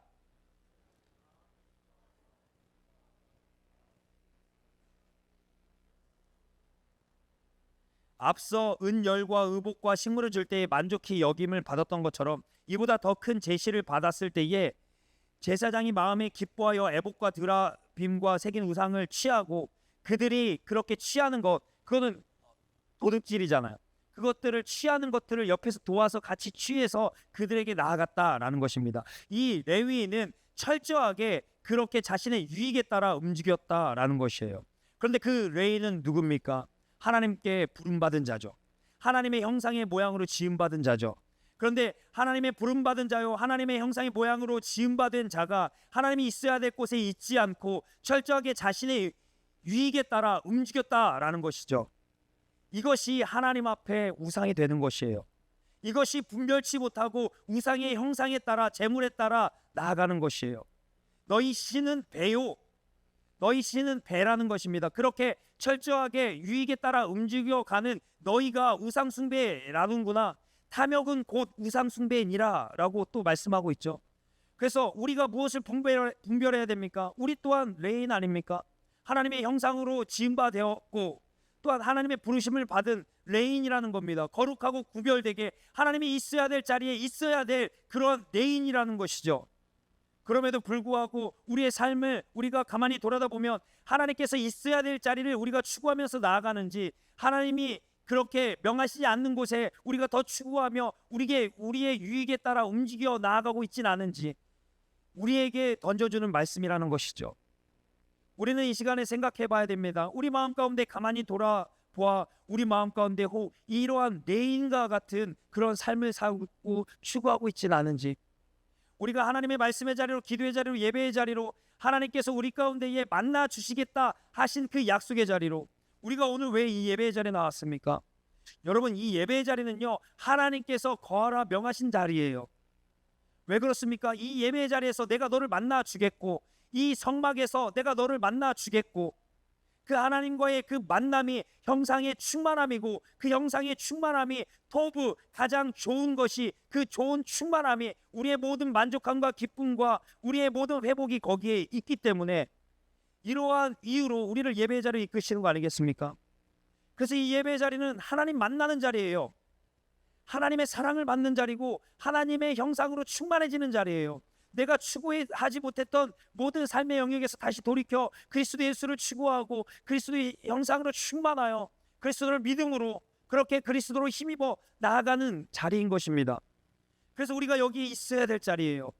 앞서 은열과 의복과 식물을 줄 때에 만족히 여김을 받았던 것처럼 이보다 더 큰 제시를 받았을 때에 제사장이 마음에 기뻐하여 애복과 드라빔과 새긴 우상을 취하고 그들이 그렇게 취하는 것, 그거는 도둑질이잖아요. 그것들을 취하는 것들을 옆에서 도와서 같이 취해서 그들에게 나아갔다라는 것입니다. 이 레위인은 철저하게 그렇게 자신의 유익에 따라 움직였다라는 것이에요. 그런데 그 레위인은 누굽니까? 하나님께 부름받은 자죠. 하나님의 형상의 모양으로 지음받은 자죠. 그런데 하나님의 부름받은 자요 하나님의 형상의 모양으로 지음받은 자가 하나님이 있어야 될 곳에 있지 않고 철저하게 자신의 유익에 따라 움직였다라는 것이죠. 이것이 하나님 앞에 우상이 되는 것이에요. 이것이 분별치 못하고 우상의 형상에 따라 재물에 따라 나아가는 것이에요. 너희 신은 배요, 너희 신은 배라는 것입니다. 그렇게 철저하게 유익에 따라 움직여가는 너희가 우상 숭배라는구나. 탐욕은 곧 우상 숭배니라 라고 또 말씀하고 있죠. 그래서 우리가 무엇을 분별해야 됩니까? 우리 또한 레인 아닙니까? 하나님의 형상으로 지음받았고 또한 하나님의 부르심을 받은 레인이라는 겁니다. 거룩하고 구별되게 하나님이 있어야 될 자리에 있어야 될 그런 레인이라는 것이죠. 그럼에도 불구하고 우리의 삶을 우리가 가만히 돌아다보면 하나님께서 있어야 될 자리를 우리가 추구하면서 나아가는지, 하나님이 그렇게 명하시지 않는 곳에 우리가 더 추구하며 우리의 유익에 따라 움직여 나아가고 있지는 않은지 우리에게 던져주는 말씀이라는 것이죠. 우리는 이 시간에 생각해 봐야 됩니다. 우리 마음 가운데 가만히 돌아보아 우리 마음 가운데 혹 이러한 레인과 같은 그런 삶을 살고 추구하고 있지는 않은지, 우리가 하나님의 말씀의 자리로, 기도의 자리로, 예배의 자리로, 하나님께서 우리 가운데에 만나 주시겠다 하신 그 약속의 자리로 우리가 오늘 왜 이 예배의 자리에 나왔습니까? 여러분, 이 예배의 자리는요 하나님께서 거하라 명하신 자리예요. 왜 그렇습니까? 이 예배의 자리에서 내가 너를 만나 주겠고, 이 성막에서 내가 너를 만나 주겠고, 그 하나님과의 그 만남이 형상의 충만함이고, 그 형상의 충만함이 토부 가장 좋은 것이, 그 좋은 충만함이 우리의 모든 만족함과 기쁨과 우리의 모든 회복이 거기에 있기 때문에 이러한 이유로 우리를 예배의 자리에 이끄시는 거 아니겠습니까? 그래서 이 예배의 자리는 하나님 만나는 자리예요. 하나님의 사랑을 받는 자리고 하나님의 형상으로 충만해지는 자리예요. 내가 추구하지 못했던 모든 삶의 영역에서 다시 돌이켜 그리스도 예수를 추구하고 그리스도의 형상으로 충만하여 그리스도를 믿음으로 그렇게 그리스도로 힘입어 나아가는 자리인 것입니다. 그래서 우리가 여기 있어야 될 자리예요.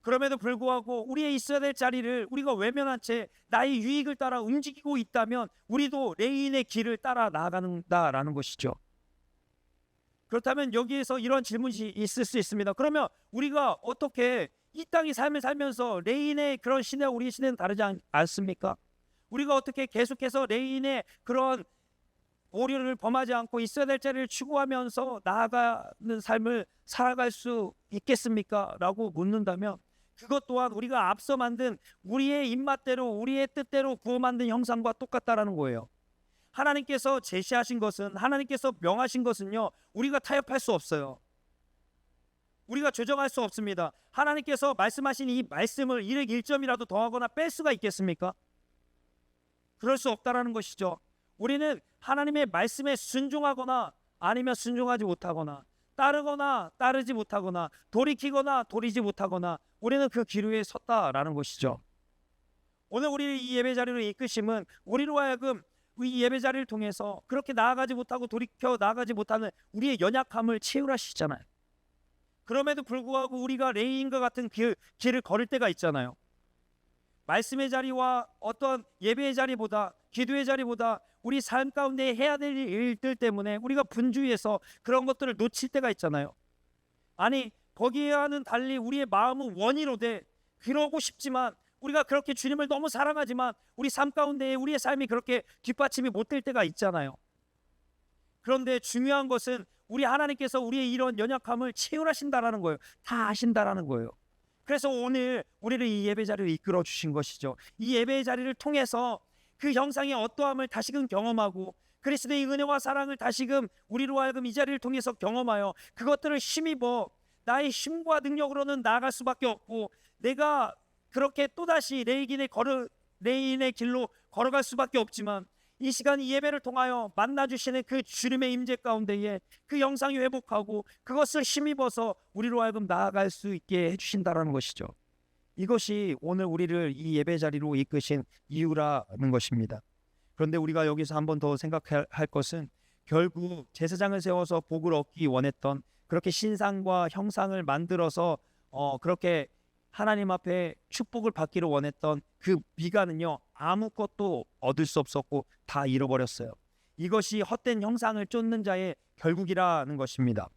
그럼에도 불구하고 우리의 있어야 될 자리를 우리가 외면한 채 나의 유익을 따라 움직이고 있다면 우리도 레인의 길을 따라 나아간다라는 것이죠. 그렇다면 여기에서 이런 질문이 있을 수 있습니다. 그러면 우리가 어떻게 이 땅의 삶을 살면서 레인의 그런 시대와 우리의 시대는 다르지 않습니까? 우리가 어떻게 계속해서 레인의 그런 오류를 범하지 않고 있어야 될 자리를 추구하면서 나아가는 삶을 살아갈 수 있겠습니까? 라고 묻는다면 그것 또한 우리가 앞서 만든 우리의 입맛대로 우리의 뜻대로 구워 만든 형상과 똑같다라는 거예요. 하나님께서 제시하신 것은, 하나님께서 명하신 것은요 우리가 타협할 수 없어요. 우리가 조정할 수 없습니다. 하나님께서 말씀하신 이 말씀을 1점이라도 더하거나 뺄 수가 있겠습니까? 그럴 수 없다라는 것이죠. 우리는 하나님의 말씀에 순종하거나 아니면 순종하지 못하거나, 따르거나 따르지 못하거나, 돌이키거나 돌이지 못하거나, 우리는 그 길 위에 섰다라는 것이죠. 오늘 우리를 이 예배 자리로 이끄심은 우리로 하여금 이 예배 자리를 통해서 그렇게 나아가지 못하고 돌이켜 나아가지 못하는 우리의 연약함을 채우라시잖아요. 그럼에도 불구하고 우리가 레인과 같은 길을 걸을 때가 있잖아요. 말씀의 자리와 어떤 예배의 자리보다, 기도의 자리보다 우리 삶 가운데 해야 될 일들 때문에 우리가 분주해서 그런 것들을 놓칠 때가 있잖아요. 아니, 거기와는 달리 우리의 마음은 원이로되 그러고 싶지만 우리가 그렇게 주님을 너무 사랑하지만 우리 삶 가운데 우리의 삶이 그렇게 뒷받침이 못 될 때가 있잖아요. 그런데 중요한 것은 우리 하나님께서 우리의 이런 연약함을 채울하신다라는 거예요. 다 아신다라는 거예요. 그래서 오늘 우리를 이 예배 자리로 이끌어 주신 것이죠. 이 예배 자리를 통해서 그 형상의 어떠함을 다시금 경험하고 그리스도의 은혜와 사랑을 다시금 우리로 하여금 이 자리를 통해서 경험하여 그것들을 힘입어 나의 힘과 능력으로는 나아갈 수밖에 없고 내가 그렇게 또다시 내 인의 길로 걸어갈 수밖에 없지만 이 시간 이 예배를 통하여 만나주시는 그 주님의 임재 가운데에 그 영상이 회복하고 그것을 힘입어서 우리로 하여금 나아갈 수 있게 해주신다라는 것이죠. 이것이 오늘 우리를 이 예배 자리로 이끄신 이유라는 것입니다. 그런데 우리가 여기서 한 번 더 생각할 것은 결국 제사장을 세워서 복을 얻기 원했던 그렇게 신상과 형상을 만들어서 그렇게 하나님 앞에 축복을 받기를 원했던 그 미가는요 아무것도 얻을 수 없었고 다 잃어버렸어요. 이것이 헛된 형상을 쫓는 자의 결국이라는 것입니다.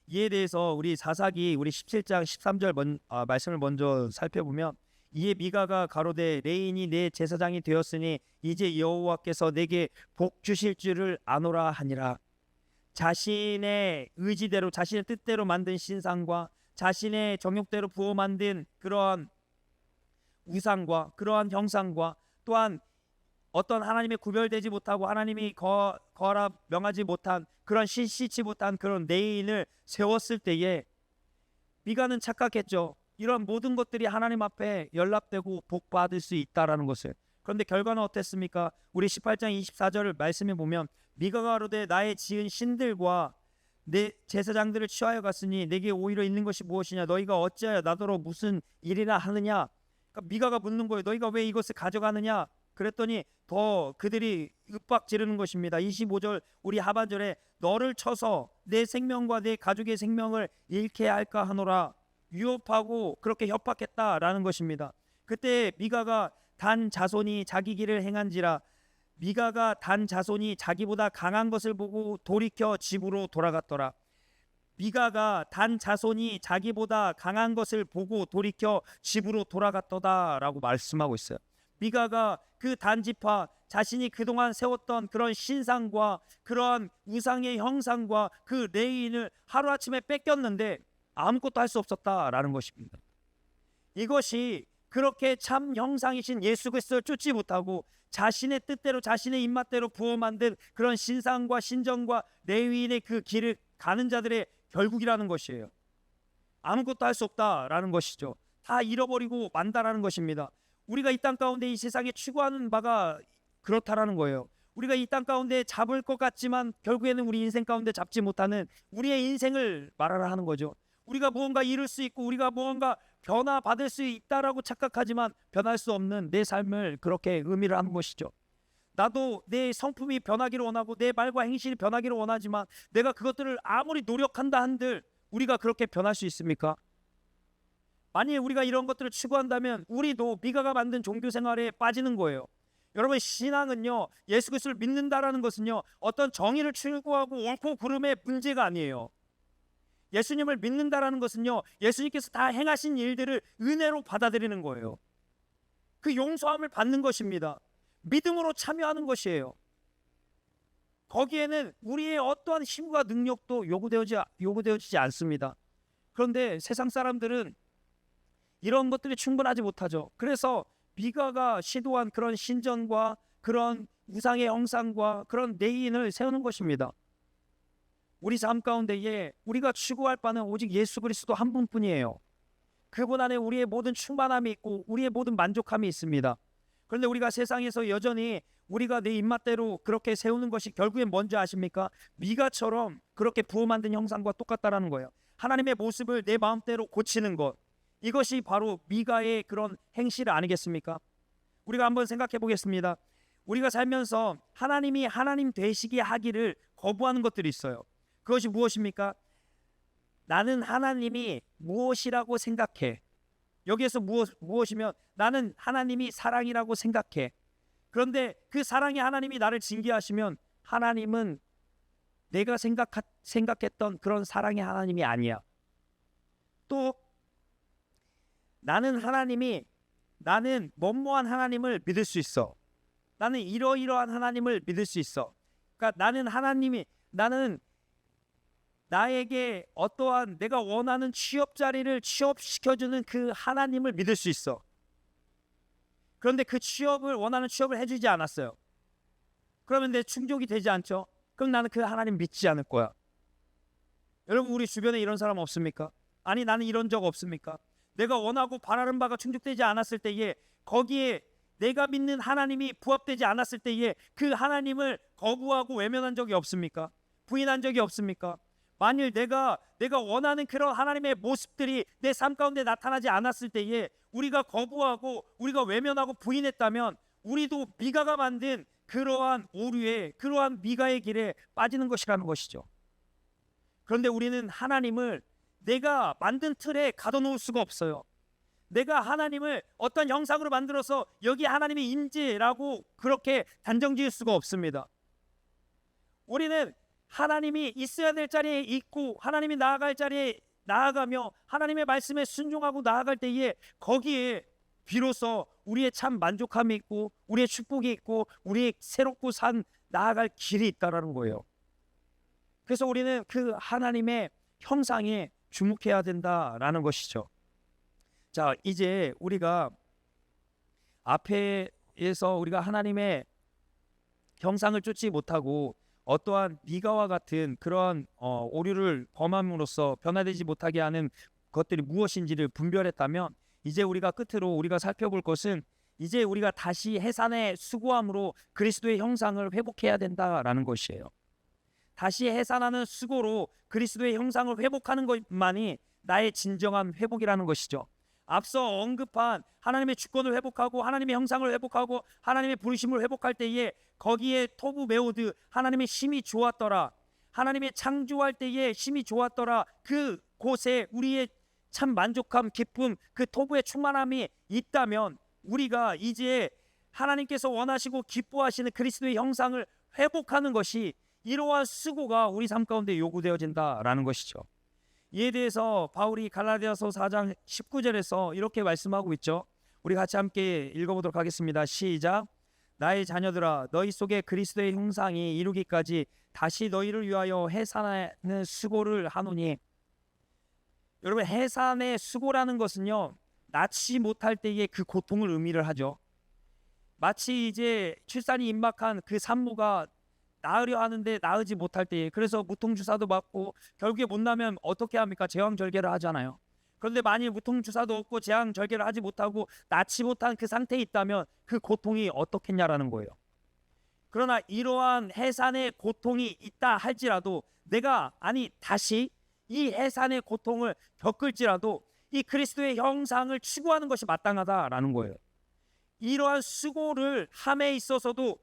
이에 대해서 우리 사사기 우리 17장 13절 말씀을 먼저 살펴보면 이에 미가가 가로되 레인이 내 제사장이 되었으니 이제 여호와께서 내게 복 주실 줄을 아노라 하니라. 자신의 의지대로 자신의 뜻대로 만든 신상과 자신의 정욕대로 부어 만든 그러한 우상과 그러한 형상과 또한 어떤 하나님의 구별되지 못하고 하나님이 거라 명하지 못한 그런 신실치 못한 그런 레인을 세웠을 때에 미가는 착각했죠. 이런 모든 것들이 하나님 앞에 연락되고 복받을 수 있다라는 것을. 그런데 결과는 어땠습니까? 우리 18장 24절을 말씀해 보면 미가가 가로되 나의 지은 신들과 내 제사장들을 취하여 갔으니 내게 오히려 있는 것이 무엇이냐? 너희가 어찌하여 나더러 무슨 일이나 하느냐? 그러니까 미가가 묻는 거예요. 너희가 왜 이것을 가져가느냐? 그랬더니 더 그들이 윽박 지르는 것입니다. 25절 우리 하반절에 너를 쳐서 내 생명과 내 가족의 생명을 잃게 할까 하노라. 유업하고 그렇게 협박했다라는 것입니다. 그때 미가가 단 자손이 자기 길을 행한지라 미가가 단 자손이 자기보다 강한 것을 보고 돌이켜 집으로 돌아갔더라. 미가가 단 자손이 자기보다 강한 것을 보고 돌이켜 집으로 돌아갔더다라고 말씀하고 있어요. 미가가 그 단지파 자신이 그동안 세웠던 그런 신상과 그러한 우상의 형상과 그 레인을 하루아침에 뺏겼는데 아무것도 할 수 없었다라는 것입니다. 이것이 그렇게 참 형상이신 예수 그리스도를 쫓지 못하고 자신의 뜻대로 자신의 입맛대로 부어 만든 그런 신상과 신정과 레위인의 그 길을 가는 자들의 결국이라는 것이에요. 아무것도 할 수 없다라는 것이죠. 다 잃어버리고 만다라는 것입니다. 우리가 이 땅 가운데 이 세상에 추구하는 바가 그렇다라는 거예요. 우리가 이 땅 가운데 잡을 것 같지만 결국에는 우리 인생 가운데 잡지 못하는 우리의 인생을 말하라 하는 거죠. 우리가 무언가 이룰 수 있고 우리가 무언가 변화받을 수 있다라고 착각하지만 변할 수 없는 내 삶을 그렇게 의미를 하는 것이죠. 나도 내 성품이 변하기를 원하고 내 말과 행실이 변하기를 원하지만 내가 그것들을 아무리 노력한다 한들 우리가 그렇게 변할 수 있습니까? 만약에 우리가 이런 것들을 추구한다면 우리도 미가가 만든 종교 생활에 빠지는 거예요. 여러분 신앙은요 예수 그리스도를 믿는다라는 것은요 어떤 정의를 추구하고 옳고 그름의 문제가 아니에요. 예수님을 믿는다라는 것은요 예수님께서 다 행하신 일들을 은혜로 받아들이는 거예요. 그 용서함을 받는 것입니다. 믿음으로 참여하는 것이에요. 거기에는 우리의 어떠한 힘과 능력도 요구되어지지 않습니다. 그런데 세상 사람들은 이런 것들이 충분하지 못하죠. 그래서 미가가 시도한 그런 신전과 그런 우상의 형상과 그런 레인을 세우는 것입니다. 우리 삶 가운데에 우리가 추구할 바는 오직 예수 그리스도 한 분뿐이에요. 그분 안에 우리의 모든 충만함이 있고 우리의 모든 만족함이 있습니다. 그런데 우리가 세상에서 여전히 우리가 내 입맛대로 그렇게 세우는 것이 결국엔 뭔지 아십니까? 미가처럼 그렇게 부어 만든 형상과 똑같다라는 거예요. 하나님의 모습을 내 마음대로 고치는 것, 이것이 바로 미가의 그런 행실 아니겠습니까? 우리가 한번 생각해 보겠습니다. 우리가 살면서 하나님이 하나님 되시게 하기를 거부하는 것들이 있어요. 그것이 무엇입니까? 나는 하나님이 무엇이라고 생각해. 여기에서 무엇이면 나는 하나님이 사랑이라고 생각해. 그런데 그 사랑의 하나님이 나를 징계하시면 하나님은 내가 생각했던 그런 사랑의 하나님이 아니야. 또 나는 하나님이 나는 뭐뭐한 하나님을 믿을 수 있어. 나는 이러이러한 하나님을 믿을 수 있어. 그러니까 나는 나에게 어떠한 내가 원하는 취업 자리를 취업시켜주는 그 하나님을 믿을 수 있어. 그런데 그 원하는 취업을 해주지 않았어요. 그러면 내 충족이 되지 않죠? 그럼 나는 그 하나님 믿지 않을 거야. 여러분, 우리 주변에 이런 사람 없습니까? 아니, 나는 이런 적 없습니까? 내가 원하고 바라는 바가 충족되지 않았을 때에, 거기에 내가 믿는 하나님이 부합되지 않았을 때에 그 하나님을 거부하고 외면한 적이 없습니까? 부인한 적이 없습니까? 만일 내가 원하는 그런 하나님의 모습들이 내 삶 가운데 나타나지 않았을 때에 우리가 거부하고 우리가 외면하고 부인했다면 우리도 미가가 만든 그러한 오류에, 그러한 미가의 길에 빠지는 것이라는 것이죠. 그런데 우리는 하나님을 내가 만든 틀에 가둬놓을 수가 없어요. 내가 하나님을 어떤 형상으로 만들어서 여기 하나님의 임재라고 그렇게 단정지을 수가 없습니다. 우리는 하나님이 있어야 될 자리에 있고 하나님이 나아갈 자리에 나아가며 하나님의 말씀에 순종하고 나아갈 때에 거기에 비로소 우리의 참 만족함이 있고 우리의 축복이 있고 우리의 새롭고 나아갈 길이 있다라는 거예요. 그래서 우리는 그 하나님의 형상에 주목해야 된다라는 것이죠. 자, 이제 우리가 앞에서 우리가 하나님의 형상을 쫓지 못하고 어떠한 미가와 같은 그러한 오류를 범함으로써 변화되지 못하게 하는 것들이 무엇인지를 분별했다면, 이제 우리가 끝으로 우리가 살펴볼 것은 이제 우리가 다시 해산의 수고함으로 그리스도의 형상을 회복해야 된다라는 것이에요. 다시 해산하는 수고로 그리스도의 형상을 회복하는 것만이 나의 진정한 회복이라는 것이죠. 앞서 언급한 하나님의 주권을 회복하고 하나님의 형상을 회복하고 하나님의 부르심을 회복할 때에 거기에 토부 메오드, 하나님의 심이 좋았더라, 하나님의 창조할 때에 심이 좋았더라, 그 곳에 우리의 참 만족함, 기쁨, 그 토부의 충만함이 있다면 우리가 이제 하나님께서 원하시고 기뻐하시는 그리스도의 형상을 회복하는 것이 이러한 수고가 우리 삶 가운데 요구되어진다라는 것이죠. 이에 대해서 바울이 갈라디아서 4장 19절에서 이렇게 말씀하고 있죠. 우리 같이 함께 읽어보도록 하겠습니다. 시작. 나의 자녀들아, 너희 속에 그리스도의 형상이 이루기까지 다시 너희를 위하여 해산하는 수고를 하노니. 여러분, 해산의 수고라는 것은요, 낳지 못할 때의 그 고통을 의미를 하죠. 마치 이제 출산이 임박한 그 산모가 낳으려 하는데 낳지 못할 때에, 그래서 무통주사도 맞고 결국에 못 나면 어떻게 합니까? 제왕절개를 하잖아요. 그런데 만일 무통주사도 없고 제왕절개를 하지 못하고 낳지 못한 그 상태에 있다면 그 고통이 어떻겠냐라는 거예요. 그러나 이러한 해산의 고통이 있다 할지라도 다시 이 해산의 고통을 겪을지라도 이 그리스도의 형상을 추구하는 것이 마땅하다라는 거예요. 이러한 수고를 함에 있어서도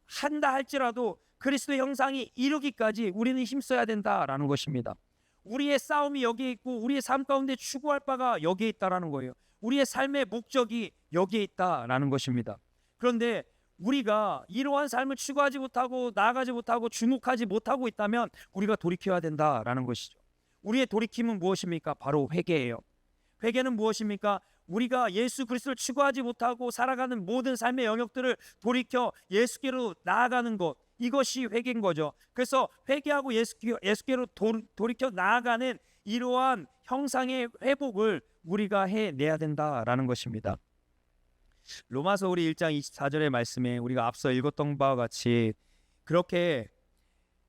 한다 할지라도 그리스도의 형상이 이루기까지 우리는 힘써야 된다라는 것입니다. 우리의 싸움이 여기에 있고 우리의 삶 가운데 추구할 바가 여기에 있다라는 거예요. 우리의 삶의 목적이 여기에 있다라는 것입니다. 그런데 우리가 이러한 삶을 추구하지 못하고 나아가지 못하고 주목하지 못하고 있다면 우리가 돌이켜야 된다라는 것이죠. 우리의 돌이킴은 무엇입니까? 바로 회개예요. 회개는 무엇입니까? 우리가 예수 그리스도를 추구하지 못하고 살아가는 모든 삶의 영역들을 돌이켜 예수께로 나아가는 것, 이것이 회개인 거죠. 그래서 회개하고 예수께로 돌이켜 나아가는 이러한 형상의 회복을 우리가 해내야 된다라는 것입니다. 로마서 우리 1장 24절의 말씀에 우리가 앞서 읽었던 바와 같이 그렇게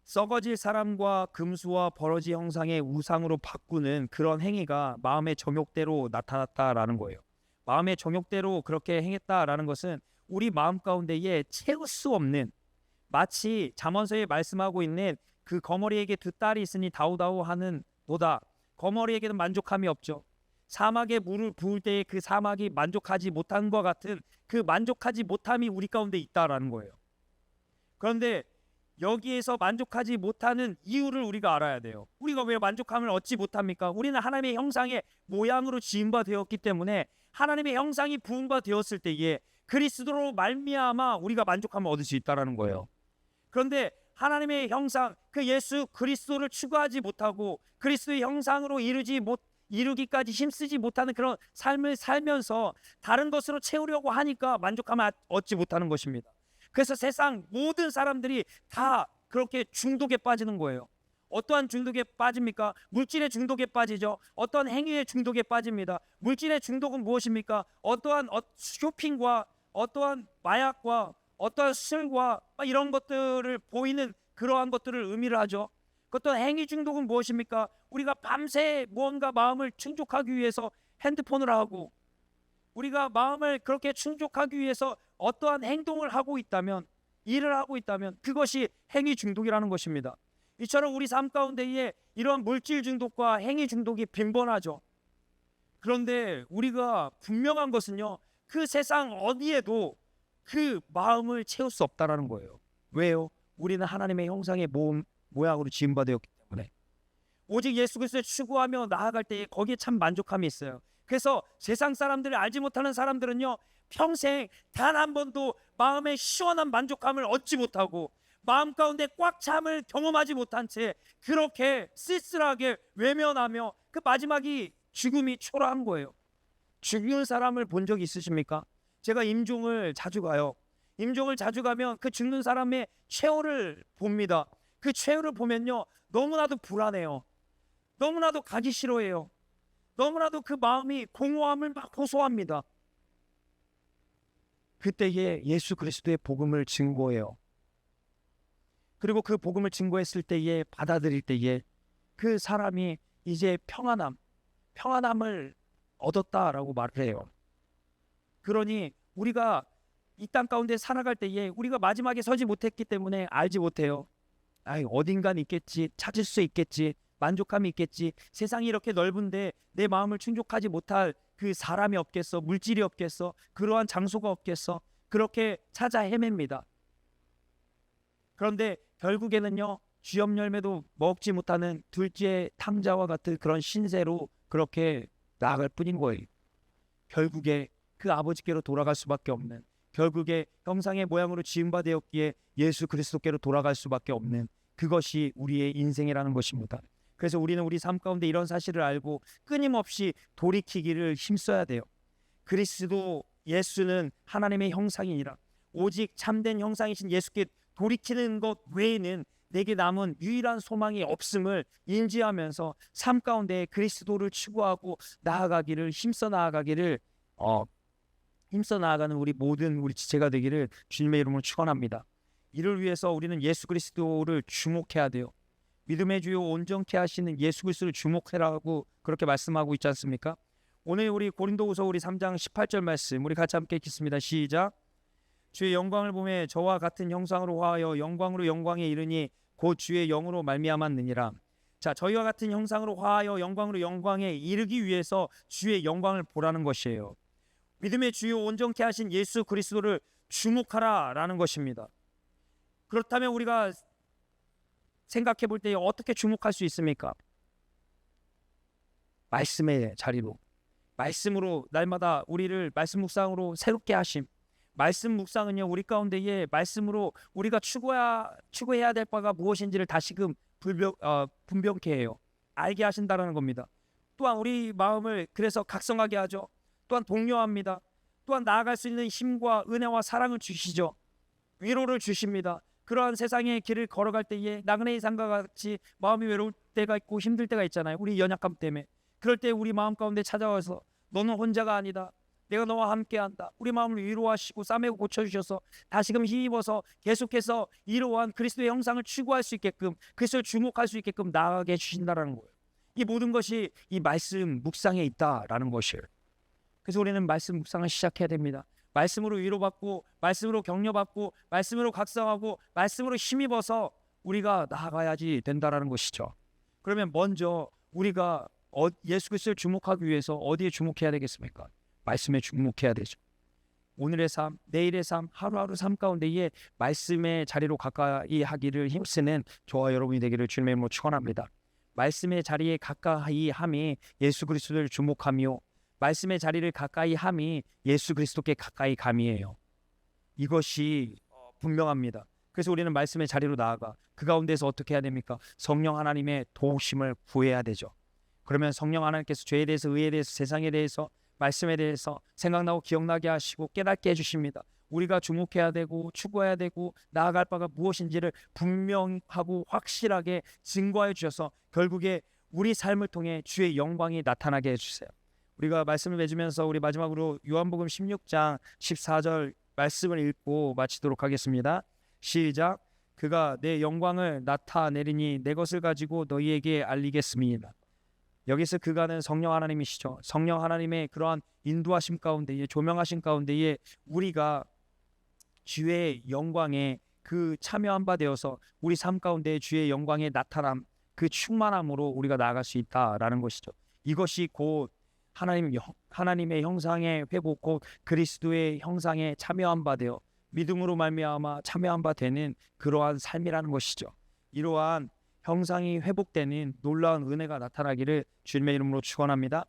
썩어질 사람과 금수와 버러지 형상의 우상으로 바꾸는 그런 행위가 마음의 정욕대로 나타났다라는 거예요. 마음의 정욕대로 그렇게 행했다라는 것은 우리 마음 가운데에 채울 수 없는, 마치 잠언서에 말씀하고 있는 그 거머리에게 두 딸이 있으니 다우다우 하는 노다. 거머리에게는 만족함이 없죠. 사막에 물을 부을 때에 그 사막이 만족하지 못한 것 같은 그 만족하지 못함이 우리 가운데 있다라는 거예요. 그런데 여기에서 만족하지 못하는 이유를 우리가 알아야 돼요. 우리가 왜 만족함을 얻지 못합니까? 우리는 하나님의 형상의 모양으로 지은 바 되었기 때문에 하나님의 형상이 부은 바 되었을 때에 그리스도로 말미암아 우리가 만족함을 얻을 수 있다는 거예요. 그런데 하나님의 형상, 그 예수 그리스도를 추구하지 못하고 그리스도의 형상으로 이루기까지 힘쓰지 못하는 그런 삶을 살면서 다른 것으로 채우려고 하니까 만족함을 얻지 못하는 것입니다. 그래서 세상 모든 사람들이 다 그렇게 중독에 빠지는 거예요. 어떠한 중독에 빠집니까? 물질의 중독에 빠지죠. 어떠한 행위의 중독에 빠집니다. 물질의 중독은 무엇입니까? 어떠한 쇼핑과 어떠한 마약과 어떠한 술과 이런 것들을 보이는 그러한 것들을 의미를 하죠. 어떤 행위 중독은 무엇입니까? 우리가 밤새 무언가 마음을 충족하기 위해서 핸드폰을 하고, 우리가 마음을 그렇게 충족하기 위해서 어떠한 행동을 하고 있다면, 일을 하고 있다면 그것이 행위 중독이라는 것입니다. 이처럼 우리 삶 가운데에 이러한 물질 중독과 행위 중독이 빈번하죠. 그런데 우리가 분명한 것은요, 그 세상 어디에도 그 마음을 채울 수 없다라는 거예요. 왜요? 우리는 하나님의 형상의 모양으로 지음바 되었기 때문에. 오직 예수 그리스도를 추구하며 나아갈 때에 거기에 참 만족함이 있어요. 그래서 세상 사람들을 알지 못하는 사람들은요, 평생 단 한 번도 마음의 시원한 만족함을 얻지 못하고 마음 가운데 꽉 참을 경험하지 못한 채 그렇게 쓸쓸하게 외면하며 그 마지막이 죽음이 초라한 거예요. 죽는 사람을 본 적 있으십니까? 제가 임종을 자주 가요. 임종을 자주 가면 그 죽는 사람의 최후를 봅니다. 그 최후를 보면요, 너무나도 불안해요. 너무나도 가기 싫어해요. 너무나도 그 마음이 공허함을 막 호소합니다. 그때에 예수 그리스도의 복음을 증거해요. 그리고 그 복음을 증거했을 때에, 받아들일 때에 그 사람이 이제 평안함을 얻었다라고 말을 해요. 그러니 우리가 이 땅 가운데 살아갈 때에 우리가 마지막에 서지 못했기 때문에 알지 못해요. 어딘간 있겠지, 찾을 수 있겠지, 만족함이 있겠지. 세상이 이렇게 넓은데 내 마음을 충족하지 못할 그 사람이 없겠어, 물질이 없겠어, 그러한 장소가 없겠어. 그렇게 찾아 헤맵니다. 그런데 결국에는요, 쥐업 열매도 먹지 못하는 둘째 탕자와 같은 그런 신세로 그렇게 나아갈 뿐인 거예요. 결국에 그 아버지께로 돌아갈 수밖에 없는, 결국에 형상의 모양으로 지음바되었기에 예수 그리스도께로 돌아갈 수밖에 없는, 그것이 우리의 인생이라는 것입니다. 그래서 우리는 우리 삶 가운데 이런 사실을 알고 끊임없이 돌이키기를 힘써야 돼요. 그리스도 예수는 하나님의 형상이니라. 오직 참된 형상이신 예수께 돌이키는 것 외에는 내게 남은 유일한 소망이 없음을 인지하면서 삶 가운데 그리스도를 추구하고 나아가기를, 힘써 나아가는 우리 모든 우리 지체가 되기를 주님의 이름으로 축원합니다. 이를 위해서 우리는 예수 그리스도를 주목해야 돼요. 믿음의 주요 온전케 하시는 예수 그리스도를 주목해라고 그렇게 말씀하고 있지 않습니까? 오늘 우리 고린도후서 우리 3장 18절 말씀 우리 같이 함께 읽겠습니다. 시작. 주의 영광을 보매 저와 같은 형상으로 화하여 영광으로 영광에 이르니 곧 주의 영으로 말미암았느니라. 자, 저희와 같은 형상으로 화하여 영광으로 영광에 이르기 위해서 주의 영광을 보라는 것이에요. 믿음의 주요 온전케 하신 예수 그리스도를 주목하라라는 것입니다. 그렇다면 우리가 생각해 볼 때 어떻게 주목할 수 있습니까? 말씀의 자리로, 말씀으로 날마다 우리를 말씀 묵상으로 새롭게 하심. 말씀 묵상은요, 우리 가운데에 말씀으로 우리가 추구해야 될 바가 무엇인지를 다시금 분명케 해요. 알게 하신다라는 겁니다. 또한 우리 마음을 그래서 각성하게 하죠. 또한 독려합니다. 또한 나아갈 수 있는 힘과 은혜와 사랑을 주시죠. 위로를 주십니다. 그러한 세상의 길을 걸어갈 때에 나그네의 산과 같이 마음이 외로울 때가 있고 힘들 때가 있잖아요. 우리 연약함 때문에. 그럴 때 우리 마음 가운데 찾아와서 너는 혼자가 아니다. 내가 너와 함께한다. 우리 마음을 위로하시고 싸매고 고쳐주셔서 다시금 힘입어서 계속해서 이러한 그리스도의 형상을 추구할 수 있게끔, 그리스도를 주목할 수 있게끔 나아가게 해주신다는 거예요. 이 모든 것이 이 말씀 묵상에 있다라는 것이에요. 그래서 우리는 말씀 묵상을 시작해야 됩니다. 말씀으로 위로받고, 말씀으로 격려받고, 말씀으로 각성하고, 말씀으로 힘입어서 우리가 나아가야지 된다라는 것이죠. 그러면 먼저 우리가 예수 그리스도를 주목하기 위해서 어디에 주목해야 되겠습니까? 말씀에 주목해야 되죠. 오늘의 삶, 내일의 삶, 하루하루 삶 가운데에 말씀의 자리로 가까이 하기를 힘쓰는 저와 여러분이 되기를 주님의 이름으로 축원합니다. 말씀의 자리에 가까이 함이 예수 그리스도를 주목하며, 말씀의 자리를 가까이 함이 예수 그리스도께 가까이 감이에요. 이것이 분명합니다. 그래서 우리는 말씀의 자리로 나아가 그 가운데서 어떻게 해야 됩니까? 성령 하나님의 도우심을 구해야 되죠. 그러면 성령 하나님께서 죄에 대해서, 의에 대해서, 세상에 대해서, 말씀에 대해서 생각나고 기억나게 하시고 깨닫게 해주십니다. 우리가 주목해야 되고 추구해야 되고 나아갈 바가 무엇인지를 분명하고 확실하게 증거해 주셔서 결국에 우리 삶을 통해 주의 영광이 나타나게 해주세요. 우리가 말씀을 맺으면서 우리 마지막으로 요한복음 16장 14절 말씀을 읽고 마치도록 하겠습니다. 시작. 그가 내 영광을 나타내리니 내 것을 가지고 너희에게 알리겠습니다. 여기서 그가는 성령 하나님이시죠. 성령 하나님의 그러한 인도하심 가운데에, 조명하심 가운데에 우리가 주의 영광에 그 참여한 바 되어서 우리 삶 가운데 주의 영광의 나타남, 그 충만함으로 우리가 나아갈 수 있다라는 것이죠. 이것이 곧 하나님의 형상의 회복, 곧 그리스도의 형상에 참여한 바 되어 믿음으로 말미암아 참여한 바 되는 그러한 삶이라는 것이죠. 이러한 형상이 회복되는 놀라운 은혜가 나타나기를 주님의 이름으로 축원합니다.